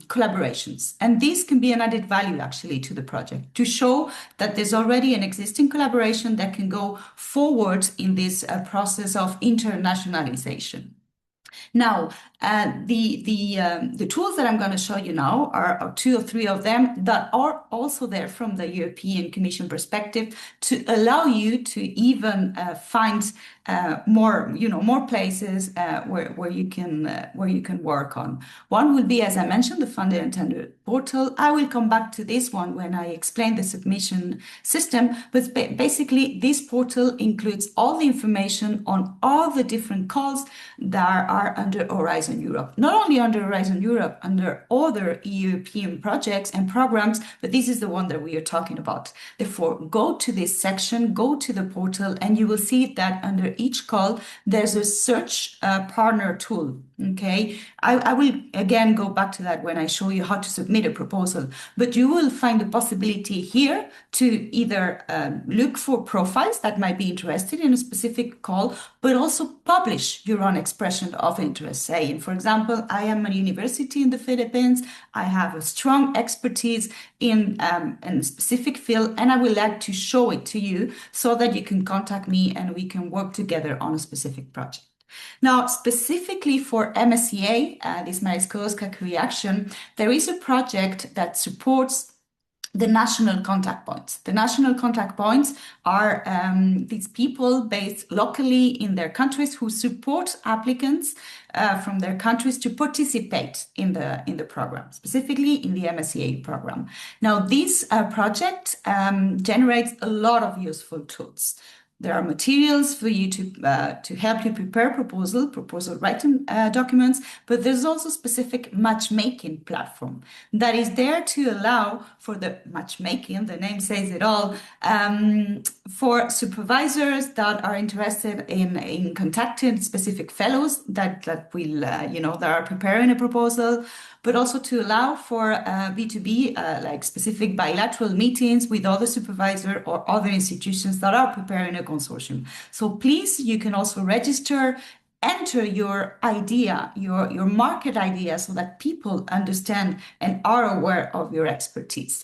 collaborations. And this can be an added value actually to the project to show that there's already an existing collaboration that can go forward in this process of internationalization. Now, the tools that I'm going to show you now are two or three of them that are also there from the European Commission perspective to allow you to even find more places where you can work on. One will be, as I mentioned, the funded and tendered portal. I will come back to this one when I explain the submission system. But basically, this portal includes all the information on all the different calls that are under Horizon Europe. Not only under Horizon Europe, under other European projects and programs, but this is the one that we are talking about. Therefore, go to this section, go to the portal, and you will see that under each call, there's a search partner tool. Okay, I will again go back to that when I show you how to submit a proposal, but you will find the possibility here to either look for profiles that might be interested in a specific call, but also publish your own expression of interest. Saying, for example, I am a university in the Philippines, I have a strong expertise in a specific field, and I would like to show it to you so that you can contact me and we can work together on a specific project. Now, specifically for MSCA, this Marisco's reaction, there is a project that supports the national contact points. The national contact points are these people based locally in their countries who support applicants from their countries to participate in the program, specifically in the MSCA program. Now, this project generates a lot of useful tools. There are materials for you to help you prepare proposal writing documents, but there's also specific matchmaking platform that is there to allow for the matchmaking, the name says it all, for supervisors that are interested in contacting specific fellows that will, that are preparing a proposal, but also to allow for B2B, like specific bilateral meetings with other supervisor or other institutions that are preparing a consortium. So please, you can also register, enter your idea, your market idea, so that people understand and are aware of your expertise.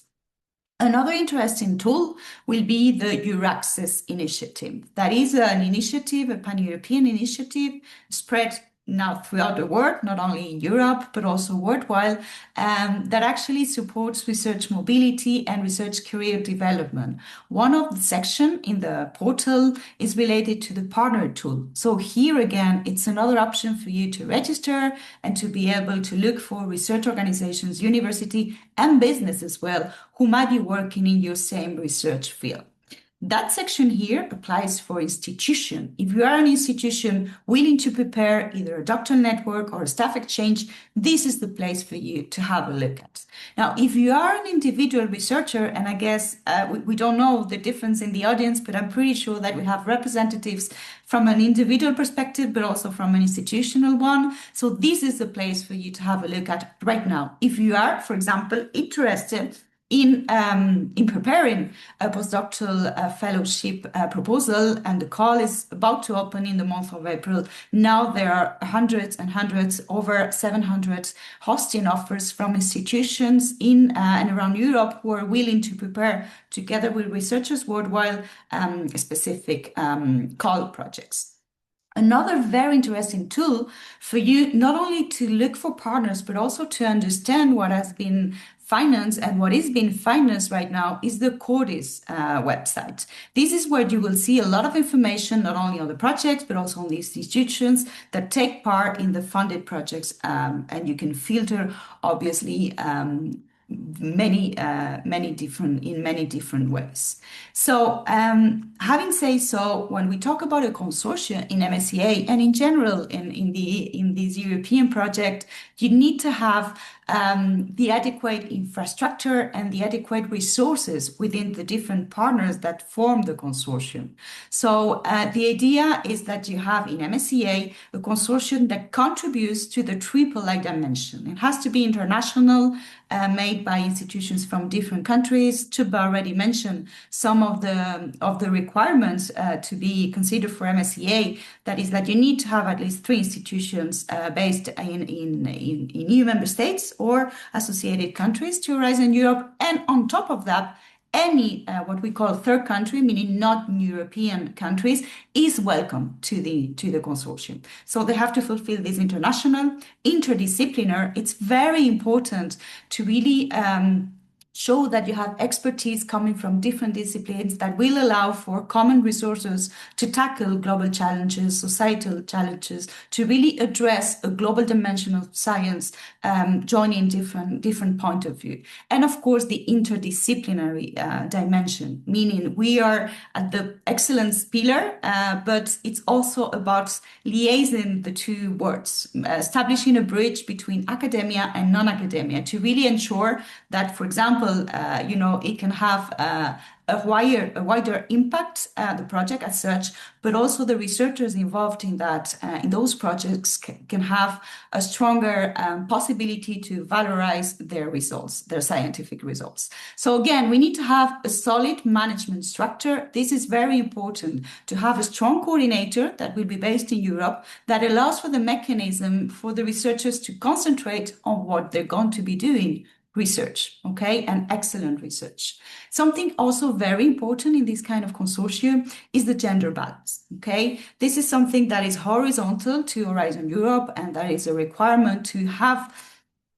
Another interesting tool will be the Euraccess initiative. That is an initiative, a pan-European initiative spread now throughout the world, not only in Europe, but also worldwide, that actually supports research mobility and research career development. One of the sections in the portal is related to the partner tool. So here again, it's another option for you to register and to be able to look for research organizations, university, and business as well, who might be working in your same research field. That section here applies for institution. If you are an institution willing to prepare either a doctoral network or a staff exchange, this is the place for you to have a look at. Now, if you are an individual researcher, and I guess we don't know the difference in the audience, but I'm pretty sure that we have representatives from an individual perspective, but also from an institutional one. So this is the place for you to have a look at right now. If you are, for example, interested in preparing a postdoctoral fellowship proposal, and the call is about to open in the month of April. Now there are hundreds and hundreds, over 700 hosting offers from institutions in and around Europe who are willing to prepare together with researchers worldwide specific call projects. Another very interesting tool for you, not only to look for partners, but also to understand what has been financed and what is being financed right now, is the Cordis website. This is where you will see a lot of information, not only on the projects, but also on the institutions that take part in the funded projects. And you can filter, obviously, many different ways. So, having said so, when we talk about a consortium in MSCA and in general in this European project, you need to have the adequate infrastructure and the adequate resources within the different partners that form the consortium. So the idea is that you have in MSCA a consortium that contributes to the triple I dimension. It has to be international, made by institutions from different countries. Tuba already mentioned some of the requirements to be considered for MSCA. That is that you need to have at least 3 institutions based in EU member states or associated countries to Horizon Europe, and on top of that, any what we call third country, meaning not European countries, is welcome to the consortium. So they have to fulfill this international, interdisciplinary. It's very important to really show that you have expertise coming from different disciplines that will allow for common resources to tackle global challenges, societal challenges, to really address a global dimension of science, joining different point of view. And of course, the interdisciplinary dimension, meaning we are at the excellence pillar, but it's also about liaising the two words, establishing a bridge between academia and non-academia to really ensure that, for example, it can have a wider impact, the project as such, but also the researchers involved in those projects can have a stronger possibility to valorize their results, their scientific results. So again, we need to have a solid management structure. This is very important, to have a strong coordinator that will be based in Europe that allows for the mechanism for the researchers to concentrate on what they're going to be doing. Research, okay, and excellent research. Something also very important in this kind of consortium is the gender balance, okay? This is something that is horizontal to Horizon Europe, and that is a requirement to have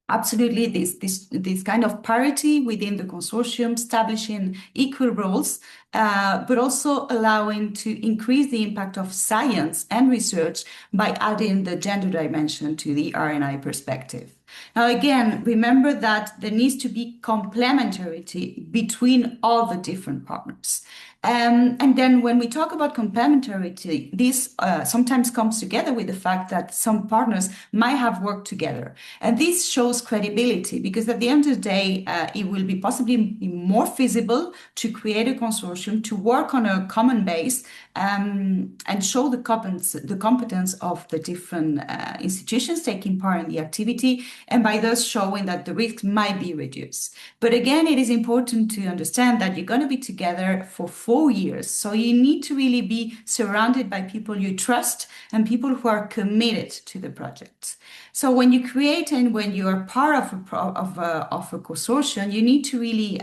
absolutely this kind of parity within the consortium, establishing equal roles, but also allowing to increase the impact of science and research by adding the gender dimension to the R&I perspective. Now, again, remember that there needs to be complementarity between all the different partners. And then when we talk about complementarity, this sometimes comes together with the fact that some partners might have worked together. And this shows credibility, because at the end of the day, it will be possibly more feasible to create a consortium, to work on a common base, and show the competence of the different institutions taking part in the activity, and by thus showing that the risk might be reduced. But again, it is important to understand that you're going to be together for 4 years. So you need to really be surrounded by people you trust and people who are committed to the project. So when you create and when you are part of a consortium, you need to really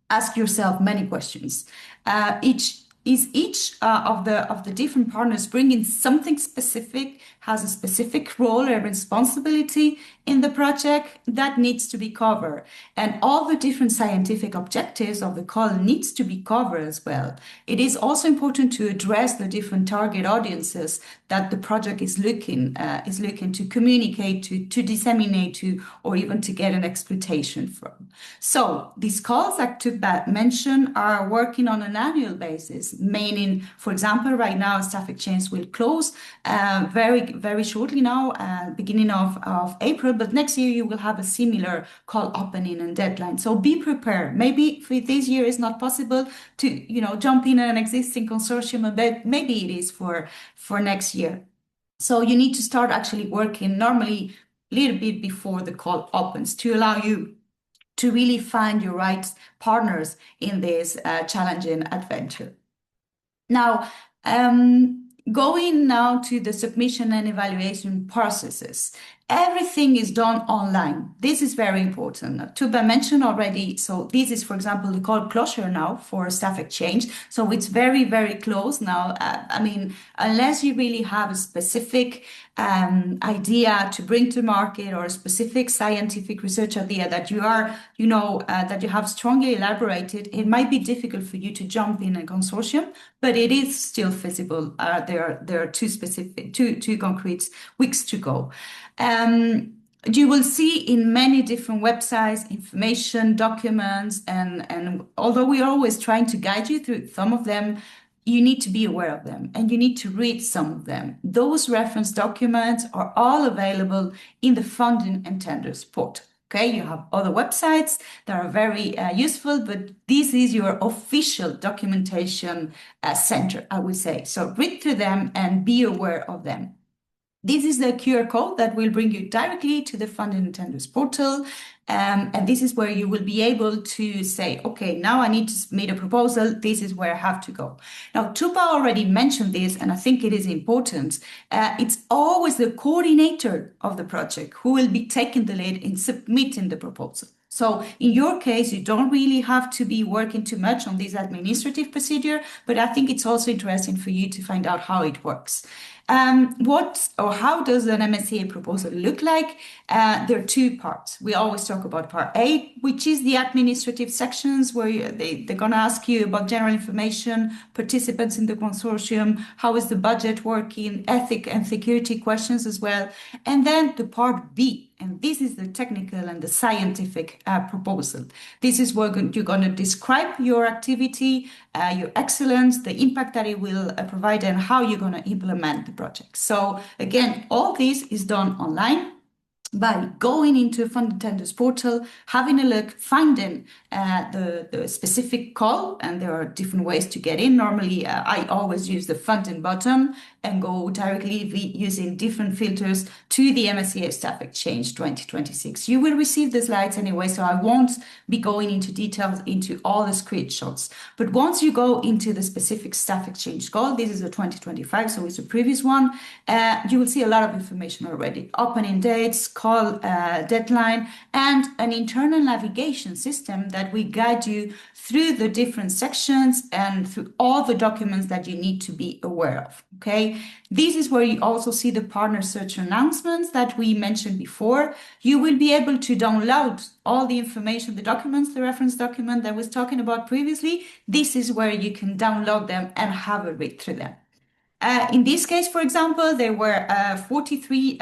ask yourself many questions. Each of the different partners bringing something specific, has a specific role or responsibility in the project that needs to be covered. And all the different scientific objectives of the call needs to be covered as well. It is also important to address the different target audiences that the project is looking to communicate to disseminate to, or even to get an exploitation from. So these calls that Tuba mentioned are working on an annual basis, meaning, for example, right now staff exchange will close very shortly now, beginning of April, but next year you will have a similar call opening and deadline. So be prepared. Maybe for this year it's not possible to jump in an existing consortium, but maybe it is for next year. So you need to start actually working normally a little bit before the call opens to allow you to really find your right partners in this challenging adventure. Now, going now to the submission and evaluation processes. Everything is done online. This is very important. Tuba mentioned already, so this is, for example, the call closure now for staff exchange. So it's very, very close now. Unless you really have a specific idea to bring to market, or a specific scientific research idea that you are, that you have strongly elaborated, it might be difficult for you to jump in a consortium, but it is still feasible. There are two concrete weeks to go. You will see in many different websites, information, documents, and although we are always trying to guide you through some of them, you need to be aware of them and you need to read some of them. Those reference documents are all available in the funding and tenders portal. Okay, you have other websites that are very useful, but this is your official documentation center, I would say. So read through them and be aware of them. This is the QR code that will bring you directly to the Funding and Tenders portal. And this is where you will be able to say, okay, now I need to submit a proposal. This is where I have to go. Now, Tupa already mentioned this, and I think it is important. It's always the coordinator of the project who will be taking the lead in submitting the proposal. So in your case, you don't really have to be working too much on this administrative procedure, but I think it's also interesting for you to find out how it works. What or how does an MSCA proposal look like? There are two parts. We always talk about part A, which is the administrative sections where they're going to ask you about general information, participants in the consortium, how is the budget working, ethic and security questions as well. And then the part B, and this is the technical and the scientific proposal. This is where you're going to describe your activity, your excellence, the impact that it will provide, and how you're going to implement the project. So again, all this is done online by going into a Funding Tenders portal, having a look, finding the specific call, and there are different ways to get in. Normally, I always use the funding button and go directly using different filters to the MSCA Staff Exchange 2026. You will receive the slides anyway, so I won't be going into details into all the screenshots. But once you go into the specific Staff Exchange call, this is a 2025, so it's the previous one, you will see a lot of information already. Opening dates, call deadline, and an internal navigation system that will guide you through the different sections and through all the documents that you need to be aware of. Okay, this is where you also see the partner search announcements that we mentioned before. You will be able to download all the information, the documents, the reference document that I was talking about previously. This is where you can download them and have a read through them. In this case, for example, there were 43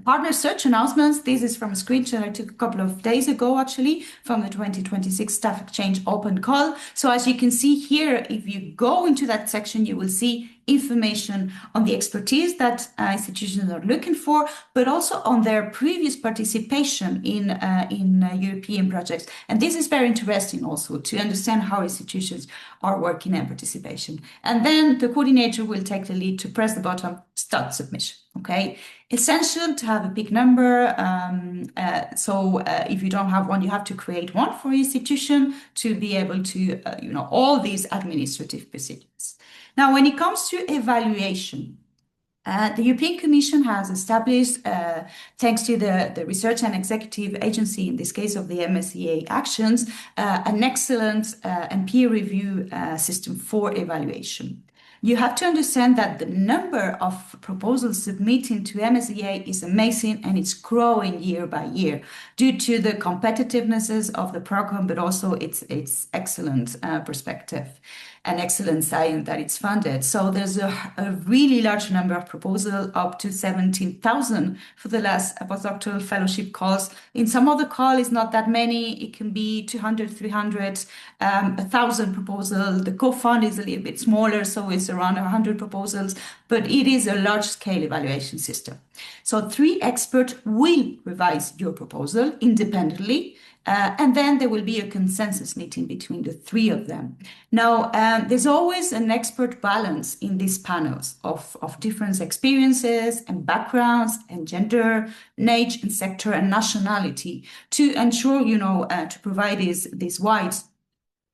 partner search announcements. This is from a screenshot I took a couple of days ago, actually, from the 2026 Staff Exchange open call. So as you can see here, if you go into that section, you will see information on the expertise that institutions are looking for, but also on their previous participation in European projects. And this is very interesting also to understand how institutions are working and participation. And then the coordinator will take the lead to press the button, start submission. Okay, essential to have a big number. So if you don't have one, you have to create one for your institution to be able to, all these administrative procedures. Now, when it comes to evaluation, the European Commission has established, thanks to the Research and Executive Agency, in this case of the MSCA Actions, an excellent and peer review system for evaluation. You have to understand that the number of proposals submitting to MSCA is amazing and it's growing year by year due to the competitiveness of the program, but also its excellent perspective and excellent science that it's funded. So there's a really large number of proposals, up to 17,000 for the last postdoctoral fellowship calls. In some of the call, it's not that many. It can be 200, 300, 1,000 proposals. The co-fund is a little bit smaller, so it's around 100 proposals, but it is a large-scale evaluation system. So 3 experts will revise your proposal independently, and then there will be a consensus meeting between the 3 of them. Now, there's always an expert balance in these panels of different experiences and backgrounds and gender, age and sector and nationality to ensure, to provide this wide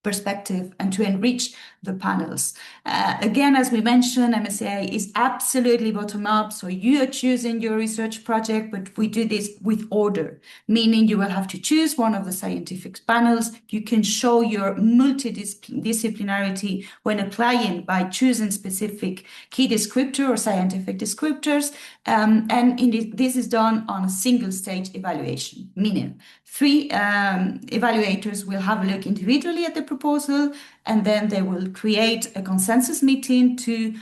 perspective and to enrich the panels. Again, as we mentioned, MSCA is absolutely bottom-up, so you are choosing your research project, but we do this with order, meaning you will have to choose one of the scientific panels. You can show your multidisciplinarity when applying by choosing specific key descriptor or scientific descriptors, and this is done on a single-stage evaluation, meaning 3 evaluators will have a look individually at the proposal, and then they will create a consensus meeting to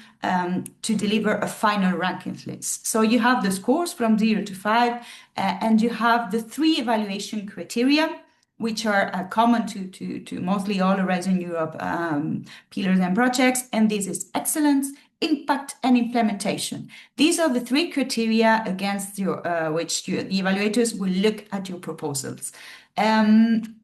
deliver a final ranking list. So you have the scores from 0 to 5, and you have the 3 evaluation criteria, which are common to mostly all Horizon Europe pillars and projects, and this is excellence, impact, and implementation. These are the 3 criteria against which the evaluators will look at your proposals. And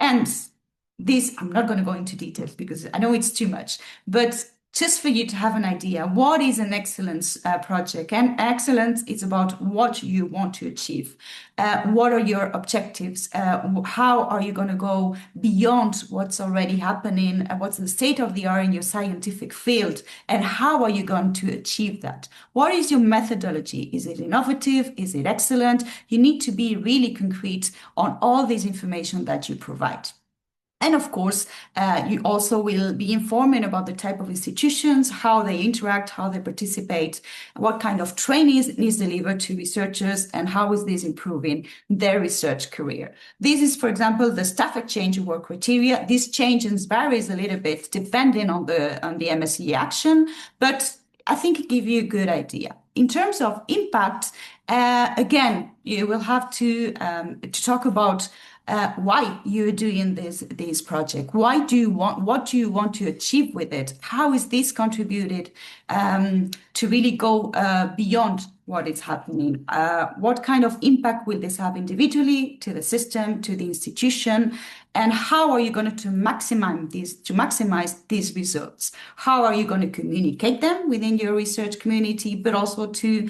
this, I'm not going to go into details because I know it's too much, but just for you to have an idea, what is an excellence project? And excellence is about what you want to achieve. What are your objectives? How are you going to go beyond what's already happening? What's the state of the art in your scientific field? And how are you going to achieve that? What is your methodology? Is it innovative? Is it excellent? You need to be really concrete on all this information that you provide. And of course, you also will be informing about the type of institutions, how they interact, how they participate, what kind of training is delivered to researchers, and how is this improving their research career. This is, for example, the staff exchange award criteria. This changes, varies a little bit depending on the MSCA action, but I think it gives you a good idea. In terms of impact, again, you will have to talk about why you're doing this project. What do you want to achieve with it? How is this contributed to really go beyond what is happening? What kind of impact will this have individually, to the system, to the institution? And how are you going to maximize these results? How are you going to communicate them within your research community, but also to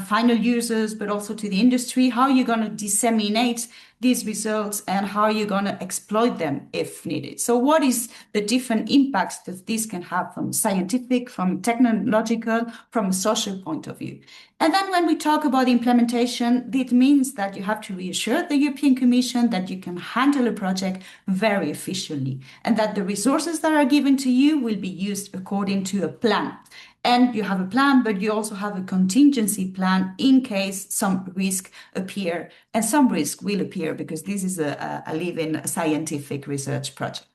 final users, but also to the industry? How are you going to disseminate these results, and how are you going to exploit them if needed? So what is the different impacts that this can have from scientific, from technological, from a social point of view? And then when we talk about implementation, it means that you have to reassure the European Commission that you can handle a project very efficiently, and that the resources that are given to you will be used according to a plan. And you have a plan, but you also have a contingency plan in case some risk appear, and some risk will appear because this is a living scientific research project.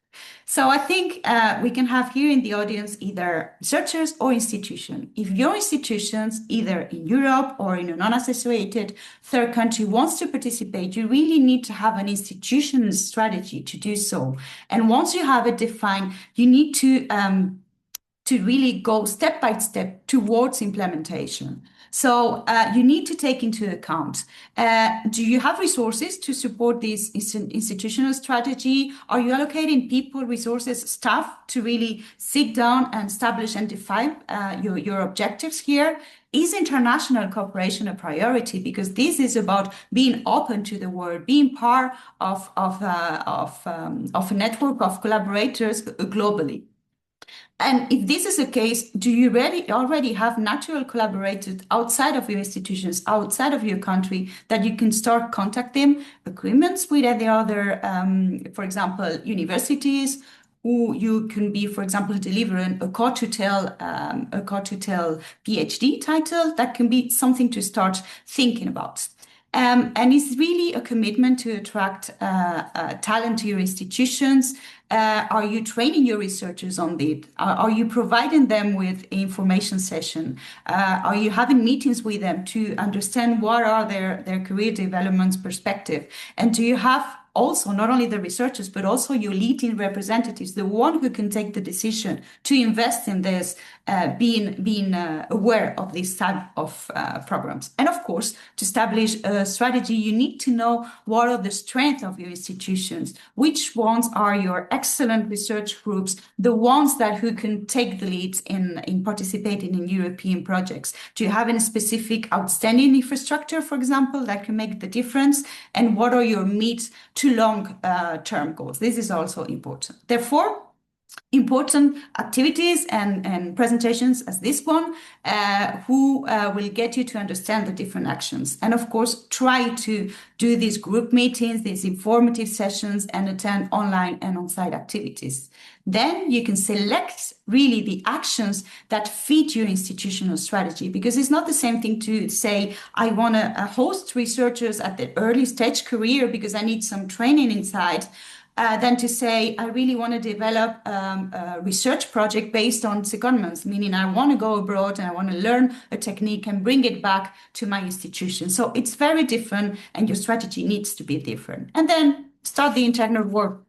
So I think we can have here in the audience either researchers or institutions. If your institutions, either in Europe or in a non-associated third country, wants to participate, you really need to have an institutional strategy to do so. And once you have it defined, you need to really go step by step towards implementation. So you need to take into account, do you have resources to support this institutional strategy? Are you allocating people, resources, staff to really sit down and establish and define your objectives here? Is international cooperation a priority? Because this is about being open to the world, being part of a network of collaborators globally. And if this is the case, do you already have natural collaborators outside of your institutions, outside of your country, that you can start contacting agreements with the other, for example, universities, who you can be, for example, delivering a co-tutel PhD title? That can be something to start thinking about. And it's really a commitment to attract talent to your institutions. Are you training your researchers on it? Are you providing them with information session? Are you having meetings with them to understand what are their career development perspective? And do you have also not only the researchers, but also your leading representatives, the one who can take the decision to invest in this, being aware of this type of programs? And of course, to establish a strategy, you need to know what are the strengths of your institutions, which ones are your excellent research groups, the ones who can take the leads in participating in European projects. Do you have any specific outstanding infrastructure, for example, that can make the difference? And what are your mid to long-term goals? This is also important. Therefore, important activities and presentations as this one, who will get you to understand the different actions. And of course, try to do these group meetings, these informative sessions, and attend online and on-site activities. Then you can select really the actions that fit your institutional strategy, because it's not the same thing to say, I want to host researchers at the early stage career because I need some training inside. than to say, I really want to develop a research project based on secondments, meaning I want to go abroad and I want to learn a technique and bring it back to my institution. So it's very different, and your strategy needs to be different. And then start the internal work.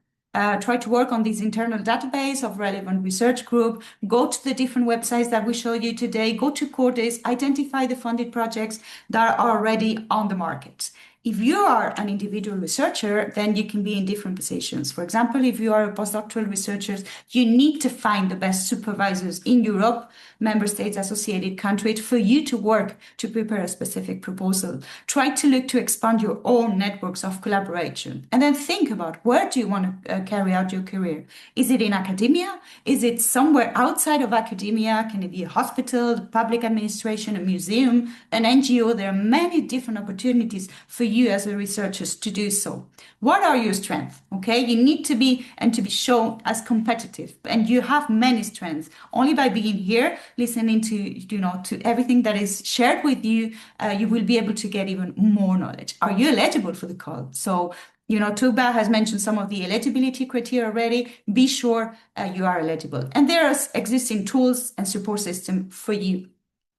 Try to work on this internal database of relevant research group, go to the different websites that we showed you today, go to Cordes, identify the funded projects that are already on the market. If you are an individual researcher, then you can be in different positions. For example, if you are a postdoctoral researcher, you need to find the best supervisors in Europe, member states, associated countries, for you to work to prepare a specific proposal. Try to look to expand your own networks of collaboration. And then think about, where do you want to carry out your career? Is it in academia? Is it somewhere outside of academia? Can it be a hospital, public administration, a museum, an NGO? There are many different opportunities for you as a researcher to do so. What are your strengths? Okay, you need to be shown as competitive, and you have many strengths. Only by being here, listening to everything that is shared with you, you will be able to get even more knowledge. Are you eligible for the call? So, Tuba has mentioned some of the eligibility criteria already. Be sure you are eligible, and there are existing tools and support system for you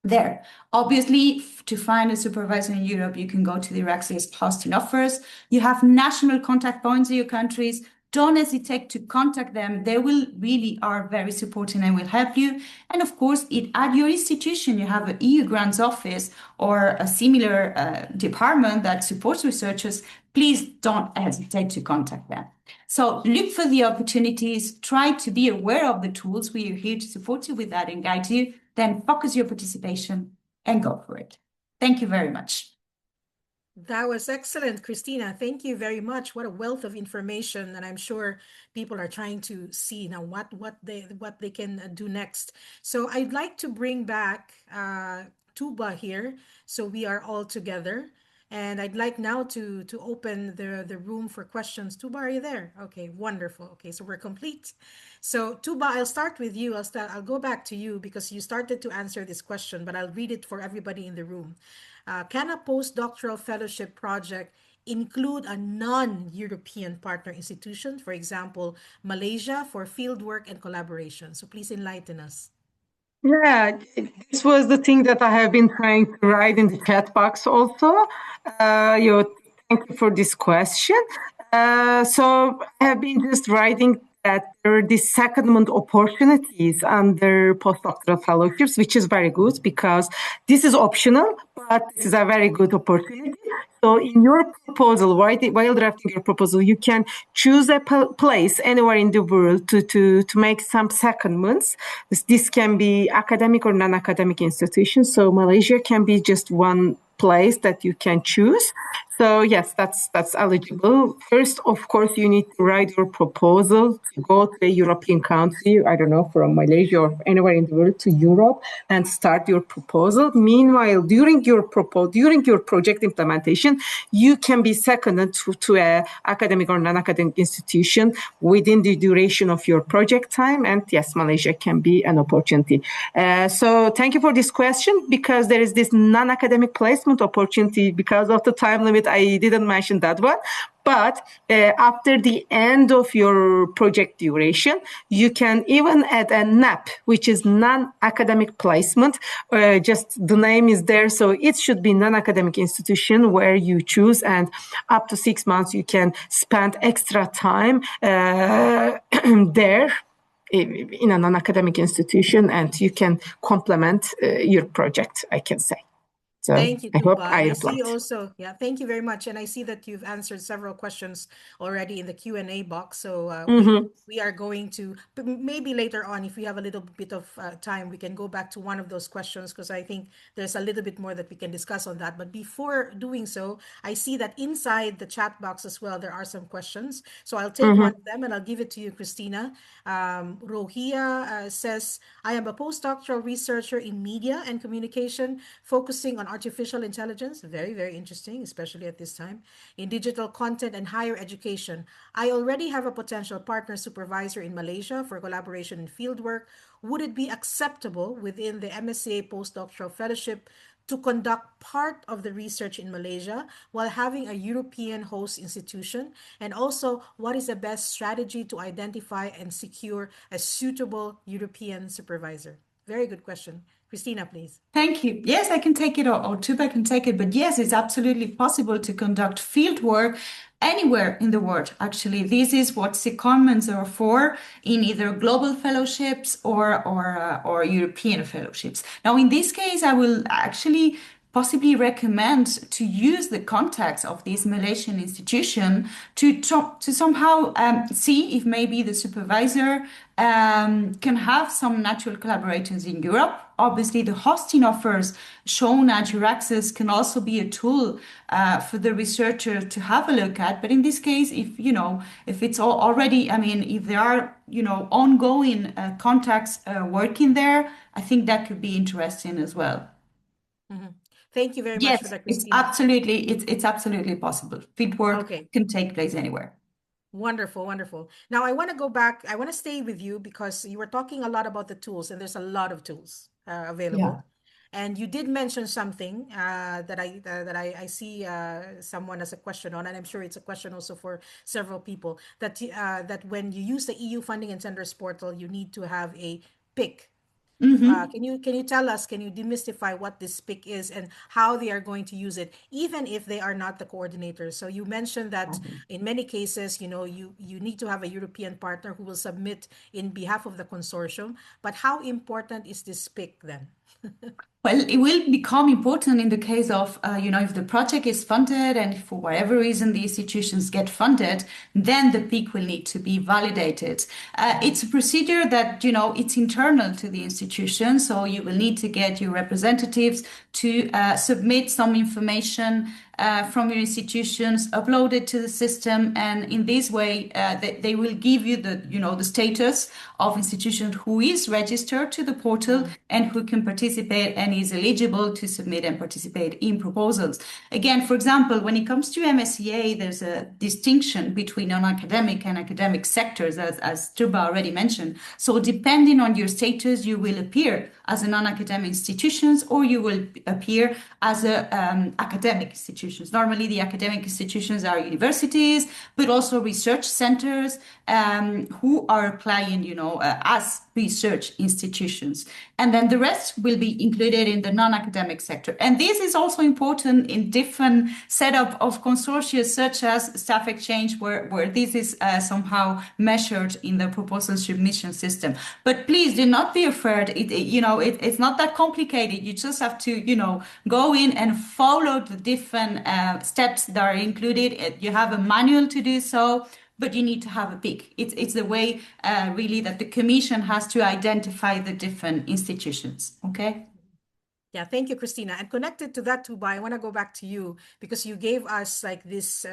there. Obviously, to find a supervisor in Europe, you can go to the Eraxis posting offers. You have national contact points in your countries. Don't hesitate to contact them. They will really are very supportive and will help you. And of course, at your institution, you have an EU grants office or a similar department that supports researchers. Please don't hesitate to contact them. So look for the opportunities, try to be aware of the tools. We are here to support you with that and guide you. Then focus your participation and go for it. Thank you very much. That was excellent, Christina. Thank you very much. What a wealth of information, and I'm sure people are trying to see now what they can do next. So I'd like to bring back Tuba here, so we are all together. And I'd like now to open the room for questions. Tuba, are you there? Okay, wonderful. Okay, so we're complete. So Tuba, I'll start with you. I'll go back to you because you started to answer this question, but I'll read it for everybody in the room. Can a postdoctoral fellowship project include a non-European partner institution, for example, Malaysia, for fieldwork and collaboration? So please enlighten us. Yeah, this was the thing that I have been trying to write in the chat box also. Thank you for this question. So I have been just writing that there are these secondment opportunities under postdoctoral fellowships, which is very good because this is optional, but this is a very good opportunity. So in your proposal, while drafting your proposal, you can choose a place anywhere in the world to make some secondments. This can be academic or non-academic institutions. So Malaysia can be just one place that you can choose. So yes, that's eligible. First, of course, you need to write your proposal to go to a European country, I don't know, from Malaysia or anywhere in the world to Europe, and start your proposal. Meanwhile, during your project implementation, you can be seconded to a academic or non-academic institution within the duration of your project time. And yes, Malaysia can be an opportunity. So thank you for this question, because there is this non-academic placement opportunity. Because of the time limit, I didn't mention that one. But after the end of your project duration, you can even add a NAP, which is non-academic placement. Just the name is there, so it should be non-academic institution where you choose, and up to 6 months you can spend extra time there in a non-academic institution, and you can complement your project, I can say. So thank you, I hope Tuba. I And I replied. see also, yeah, thank you very much. And I see that you've answered several questions already in the Q&A box. So we are going to, but maybe later on, if we have a little bit of time, we can go back to one of those questions, because I think there's a little bit more that we can discuss on that. But before doing so, I see that inside the chat box as well, there are some questions. So I'll take one of them and I'll give it to you, Christina. Rohia says, I am a postdoctoral researcher in media and communication, focusing on artificial intelligence, very, very interesting, especially at this time, in digital content and higher education. I already have a potential partner supervisor in Malaysia for collaboration in fieldwork. Would it be acceptable within the MSCA postdoctoral fellowship to conduct part of the research in Malaysia while having a European host institution? And also, what is the best strategy to identify and secure a suitable European supervisor? Very good question. Christina, please. Thank you. Yes, I can take it, or Tuba can take it. But yes, it's absolutely possible to conduct field work anywhere in the world. Actually, this is what secondments are for in either global fellowships or European fellowships. Now, in this case, I will actually possibly recommend to use the contacts of this Malaysian institution to somehow see if maybe the supervisor can have some natural collaborators in Europe. Obviously, the hosting offers shown at Euraxis can also be a tool for the researcher to have a look at. But in this case, if it's already, I mean, if there are, ongoing contacts working there, I think that could be interesting as well. Thank you very much for Yes, that, it's Christina. absolutely possible. Field work Okay. can take place anywhere. Wonderful, wonderful. Now I want to go back. I want to stay with you because you were talking a lot about the tools, and there's a lot of tools Yeah. available. And you did mention something that I see someone as a question on, and I'm sure it's a question also for several people that when you use the EU funding and tenders portal, you need to have a pick. Can you tell us, can you demystify what this PIC is and how they are going to use it, even if they are not the coordinators? So you mentioned that in many cases, you need to have a European partner who will submit in behalf of the consortium. But how important is this PIC then? Well, it will become important in the case of, if the project is funded and for whatever reason the institutions get funded, then the peak will need to be validated. It's a procedure that, it's internal to the institution. So you will need to get your representatives to submit some information from your institutions, upload it to the system, and in this way, they will give you the status of institution who is registered to the portal and who can participate and is eligible to submit and participate in proposals. Again, for example, when it comes to MSCA, there's a distinction between non-academic and academic sectors, as Tuba already mentioned. So depending on your status, you will appear as a non-academic institutions or you will appear as a academic institutions. Normally, the academic institutions are universities, but also research centers who are applying, as research institutions. And then the rest will be included in the non-academic sector. And this is also important in different setup of consortia, such as staff exchange, where this is somehow measured in the proposal submission system. But please do not be afraid. It's not that complicated. You just have to, go in and follow the different steps that are included. You have a manual to do so, but you need to have a pick. It's the way really that the Commission has to identify the different institutions. Okay. Yeah, thank you, Christina. And connected to that, Tuba, I want to go back to you because you gave us like this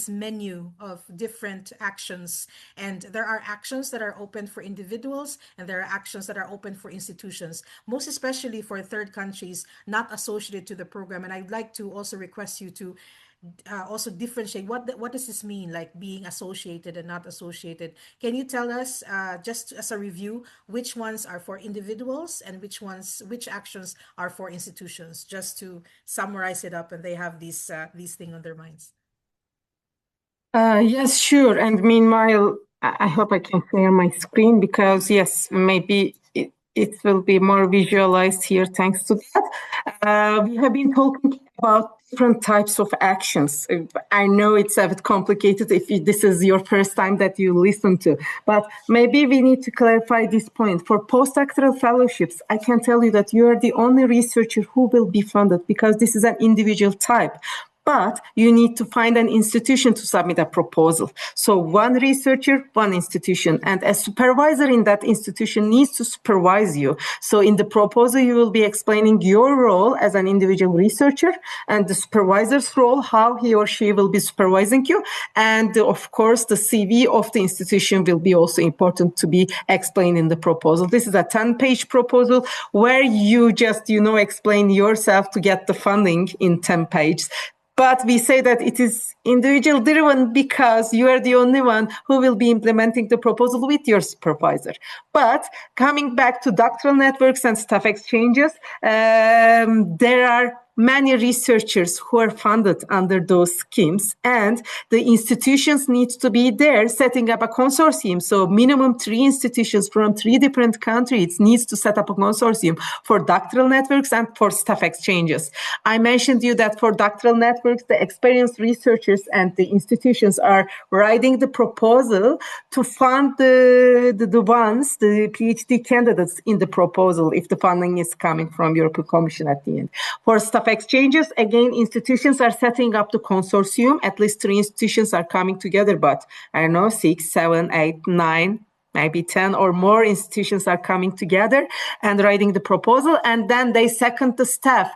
menu of different actions, and there are actions that are open for individuals, and there are actions that are open for institutions, most especially for third countries not associated to the program. And I'd like to also request you to also differentiate what does this mean, like being associated and not associated. Can you tell us, just as a review, which ones are for individuals and which actions are for institutions, just to summarize it up and they have these things on their minds? Yes, sure. And meanwhile, I hope I can share my screen because yes, maybe it will be more visualized here thanks to that. We have been talking about different types of actions. I know it's a bit complicated if this is your first time that you listen to, but maybe we need to clarify this point. For postdoctoral fellowships, I can tell you that you are the only researcher who will be funded because this is an individual type. But you need to find an institution to submit a proposal. So one researcher, one institution, and a supervisor in that institution needs to supervise you. So in the proposal, you will be explaining your role as an individual researcher and the supervisor's role, how he or she will be supervising you. And of course, the CV of the institution will be also important to be explained in the proposal. This is a 10-page proposal where you just, explain yourself to get the funding in 10 pages. But we say that it is individual driven because you are the only one who will be implementing the proposal with your supervisor. But coming back to doctoral networks and staff exchanges, there are many researchers who are funded under those schemes, and the institutions need to be there setting up a consortium. So minimum 3 institutions from 3 different countries needs to set up a consortium for doctoral networks and for staff exchanges. I mentioned to you that for doctoral networks, the experienced researchers and the institutions are writing the proposal to fund the PhD candidates in the proposal if the funding is coming from European Commission at the end. For staff exchanges, again, institutions are setting up the consortium. At least 3 institutions are coming together, but I don't know, 6, 7, 8, 9, maybe 10 or more institutions are coming together and writing the proposal, and then they second the staff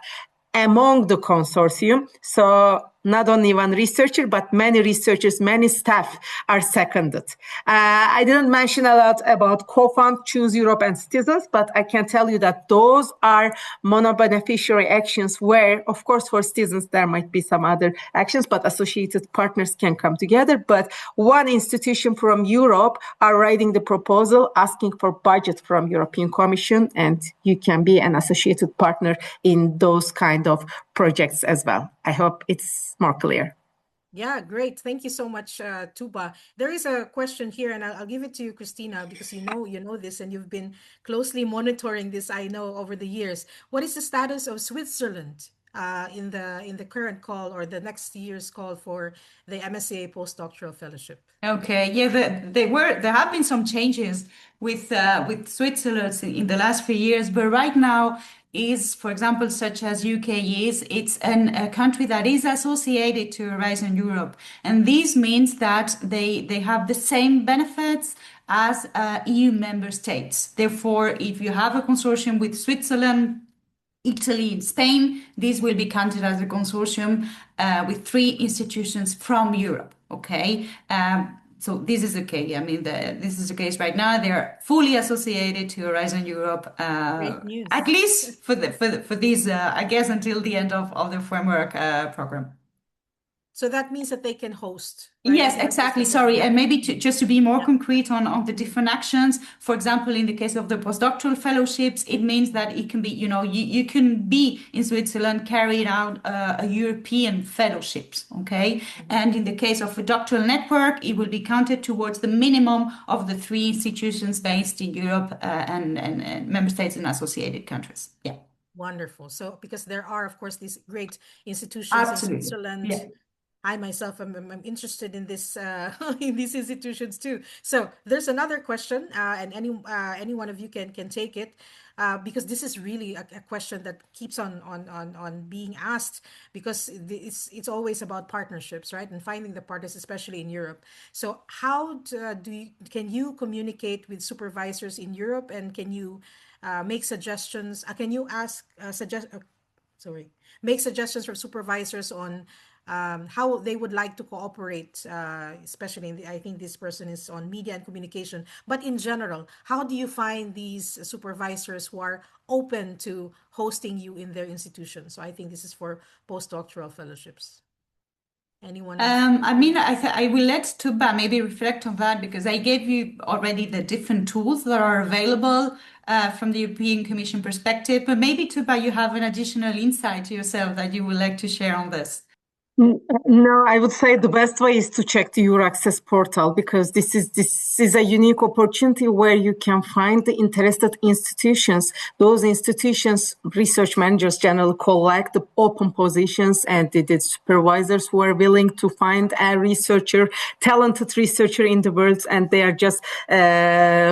among the consortium. So not only one researcher, but many researchers, many staff are seconded. I didn't mention a lot about co-fund, Choose Europe and Citizens, but I can tell you that those are mono-beneficiary actions where, of course, for citizens, there might be some other actions, but associated partners can come together. But one institution from Europe are writing the proposal, asking for budget from European Commission, and you can be an associated partner in those kind of projects as well. I hope it's more clear. Yeah, great. Thank you so much, Tuba. There is a question here, and I'll give it to you, Christina, because you know this, and you've been closely monitoring this, I know, over the years. What is the status of Switzerland in the current call or the next year's call for the MSCA postdoctoral fellowship? Okay, yeah, there have been some changes with Switzerland in the last few years, but right now is, for example, such as UK it's a country that is associated to Horizon Europe, and this means that they have the same benefits as EU member states. Therefore, if you have a consortium with Switzerland, Italy, and Spain, this will be counted as a consortium with 3 institutions from Europe. Okay, so this is okay. I mean, this is the case right now. They're fully associated to Horizon Europe, Great news. at least for these, I guess, until the end of the framework program. So that means that they can host, right? Yes, exactly. Sorry, and maybe just to be more concrete on the different actions. For example, in the case of the postdoctoral fellowships, it means that it can be, you can be in Switzerland carried out a European fellowships, okay? And in the case of a doctoral network, it will be counted towards the minimum of the 3 institutions based in Europe and member states and associated countries. Yeah. Wonderful. So because there are, of course, these great institutions Absolutely. in Switzerland. Yeah. I myself am interested in this in these institutions too. So there's another question, and any one of you can take it, because this is really a question that keeps on being asked, because it's always about partnerships, right? And finding the partners, especially in Europe. So how can you communicate with supervisors in Europe, and can you make suggestions? Can you make suggestions for supervisors on how they would like to cooperate, especially I think this person is on media and communication. But in general, how do you find these supervisors who are open to hosting you in their institution? So I think this is for postdoctoral fellowships. Anyone? I mean, I will let Tuba maybe reflect on that, because I gave you already the different tools that are available from the European Commission perspective. But maybe, Tuba, you have an additional insight to yourself that you would like to share on this. No, I would say the best way is to check the Euraccess portal, because this is a unique opportunity where you can find the interested institutions. Those institutions, research managers generally collect the open positions, and the supervisors who are willing to find a researcher, talented researcher in the world, and they are just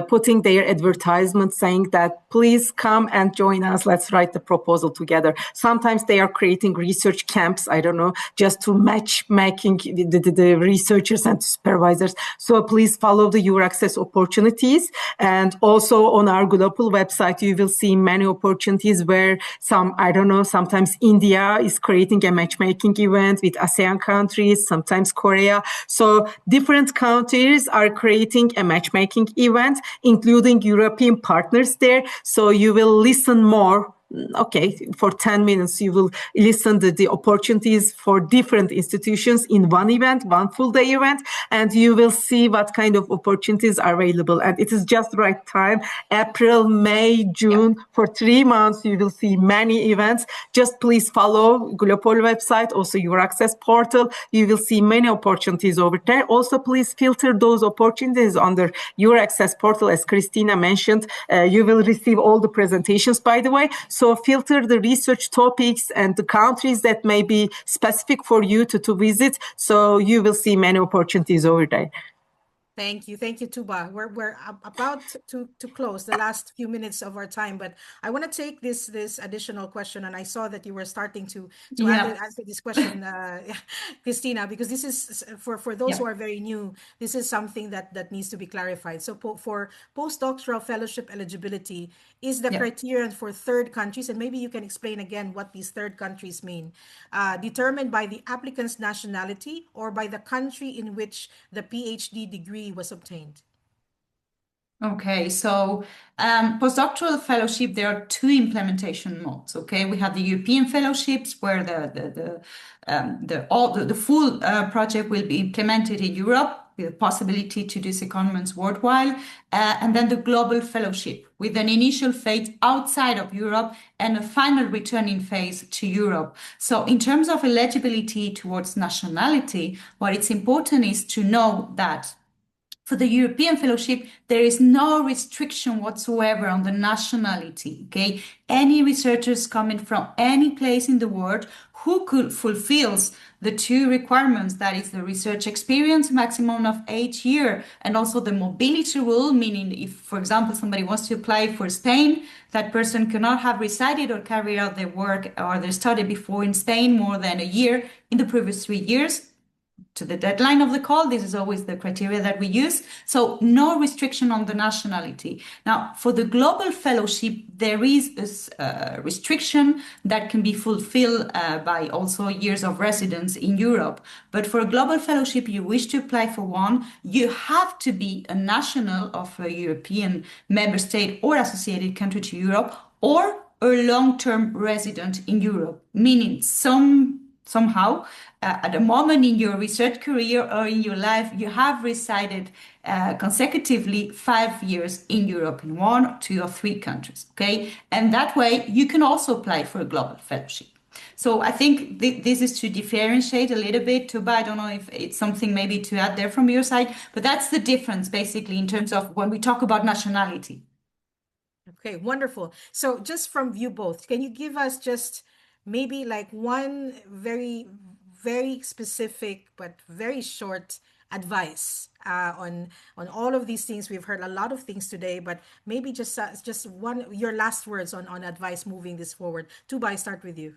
putting their advertisement saying that please come and join us, let's write the proposal together. Sometimes they are creating research camps, I don't know, just to match making the researchers and supervisors. So please follow the Euraccess opportunities. And also on our GloPol website, you will see many opportunities where sometimes India is creating a matchmaking event with ASEAN countries, sometimes Korea. So different countries are creating a matchmaking event, including European partners there. So you will listen more okay, for 10 minutes, you will listen to the opportunities for different institutions in one event, one full day event, and you will see what kind of opportunities are available. And it is just the right time. April, May, June, for 3 months, you will see many events. Just please follow GloPol website, also your access portal. You will see many opportunities over there. Also, please filter those opportunities under your access portal. As Christina mentioned, you will receive all the presentations, by the way. So filter the research topics and the countries that may be specific for you to visit. So you will see many opportunities over there. Thank you. Thank you, Tuba. We're about to close the last few minutes of our time, but I want to take this additional question, and I saw that you were starting to Yeah. answer this question, Christina, because this is for those Yeah. who are very new, this is something that needs to be clarified. So for postdoctoral fellowship eligibility, is the Yeah. criterion for third countries, and maybe you can explain again what these third countries mean, determined by the applicant's nationality or by the country in which the PhD degree was obtained? Okay, so postdoctoral fellowship, there are two implementation modes. Okay, we have the European fellowships where the full project will be implemented in Europe with the possibility to do secondments worldwide, and then the global fellowship with an initial phase outside of Europe and a final returning phase to Europe. So in terms of eligibility towards nationality, what it's important is to know that for the European Fellowship, there is no restriction whatsoever on the nationality. Okay, any researchers coming from any place in the world who could fulfills the two requirements, that is the research experience maximum of 8 years, and also the mobility rule, meaning if, for example, somebody wants to apply for Spain, that person cannot have resided or carried out their work or their study before in Spain more than a year in the previous 3 years to the deadline of the call. This is always the criteria that we use. So no restriction on the nationality. Now, for the global fellowship, there is a restriction that can be fulfilled by also years of residence in Europe. But for a global fellowship, you wish to apply for one, you have to be a national of a European member state or associated country to Europe, or a long-term resident in Europe, meaning somehow at a moment in your research career or in your life, you have resided consecutively 5 years in Europe in 1, 2, or 3 countries. Okay, and that way you can also apply for a global fellowship. So I think this is to differentiate a little bit. Tuba, I don't know if it's something maybe to add there from your side, but that's the difference basically in terms of when we talk about nationality. Okay, wonderful. So just from you both, can you give us just maybe like one very specific but very short advice on all of these things? We've heard a lot of things today, but maybe just one your last words on advice moving this forward. Tuba, I start with you.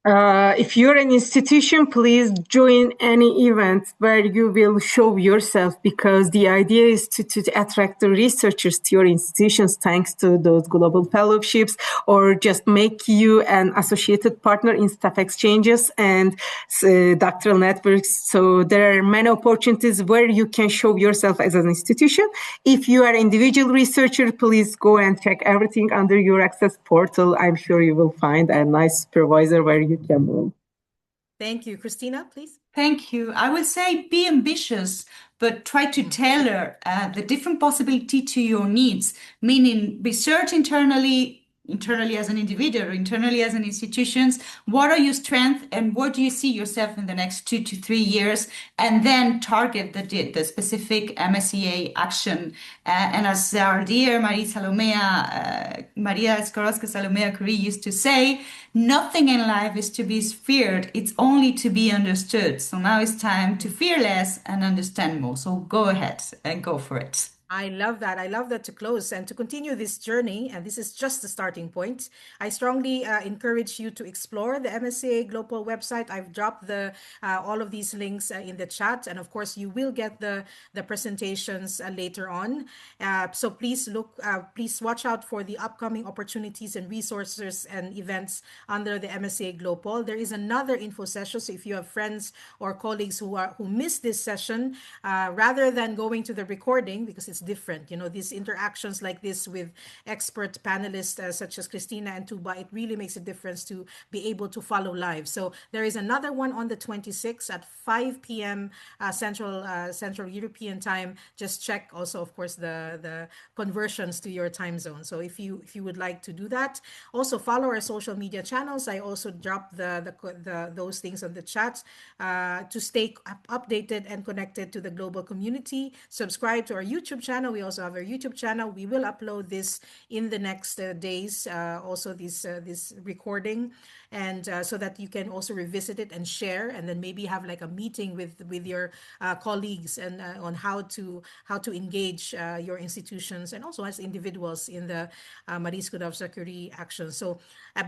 If you're an institution, please join any event where you will show yourself, because the idea is to attract the researchers to your institutions thanks to those global fellowships, or just make you an associated partner in staff exchanges and doctoral networks. So there are many opportunities where you can show yourself as an institution. If you are an individual researcher, please go and check everything under your access portal. I'm sure you will find a nice supervisor where you can move. Thank you. Christina, please. Thank you. I would say be ambitious, but try to tailor the different possibility to your needs, meaning research internally as an individual, or internally as an institutions. What are your strengths and where do you see yourself in the next 2 to 3 years? And then target the specific MSCA action. And as our dear Maria Skłodowska Salomea Curie used to say, nothing in life is to be feared, it's only to be understood. So now it's time to fear less and understand more. So go ahead and go for it. I love that. I love that to close and to continue this journey. And this is just the starting point. I strongly encourage you to explore the MSCA GloPol website. I've dropped all of these links in the chat, and of course, you will get the presentations later on. So please watch out for the upcoming opportunities and resources and events under the MSCA GloPol. There is another info session. So if you have friends or colleagues who missed this session, rather than going to the recording because it's different. You know, these interactions like this with expert panelists such as Christina and Tuba, it really makes a difference to be able to follow live. So there is another one on the 26th at 5 p.m. Central European time. Just check also, of course, the conversions to your time zone. So if you would like to do that, also follow our social media channels. I also drop the those things on the chat to stay updated and connected to the global community. Subscribe to our YouTube channel. We also have our YouTube channel. We will upload this in the next days. Also, this recording, and so that you can also revisit it and share, and then maybe have like a meeting with your colleagues and on how to engage your institutions and also as individuals in the Maris Security action. So,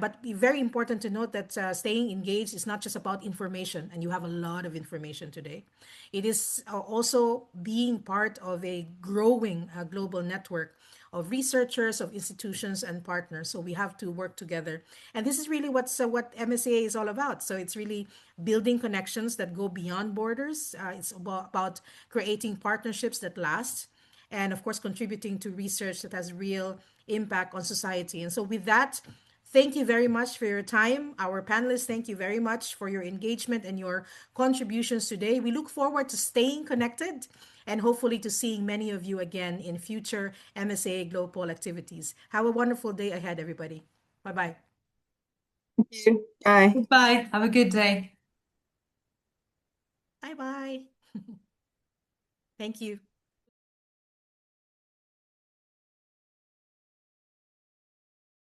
but very important to note that staying engaged is not just about information, and you have a lot of information today. It is also being part of a growing global network of researchers, of institutions, and partners. So we have to work together, and this is really what MSCA is all about. So it's really building connections that go beyond borders. It's about creating partnerships that last, and of course contributing to research that has real impact on society. And so with that, thank you very much for your time. Our panelists, thank you very much for your engagement and your contributions today. We look forward to staying connected and hopefully to seeing many of you again in future MSA GloPol activities. Have a wonderful day ahead, everybody. Bye-bye. Thank you. Bye. Goodbye. Have a good day. Bye-bye. Thank you.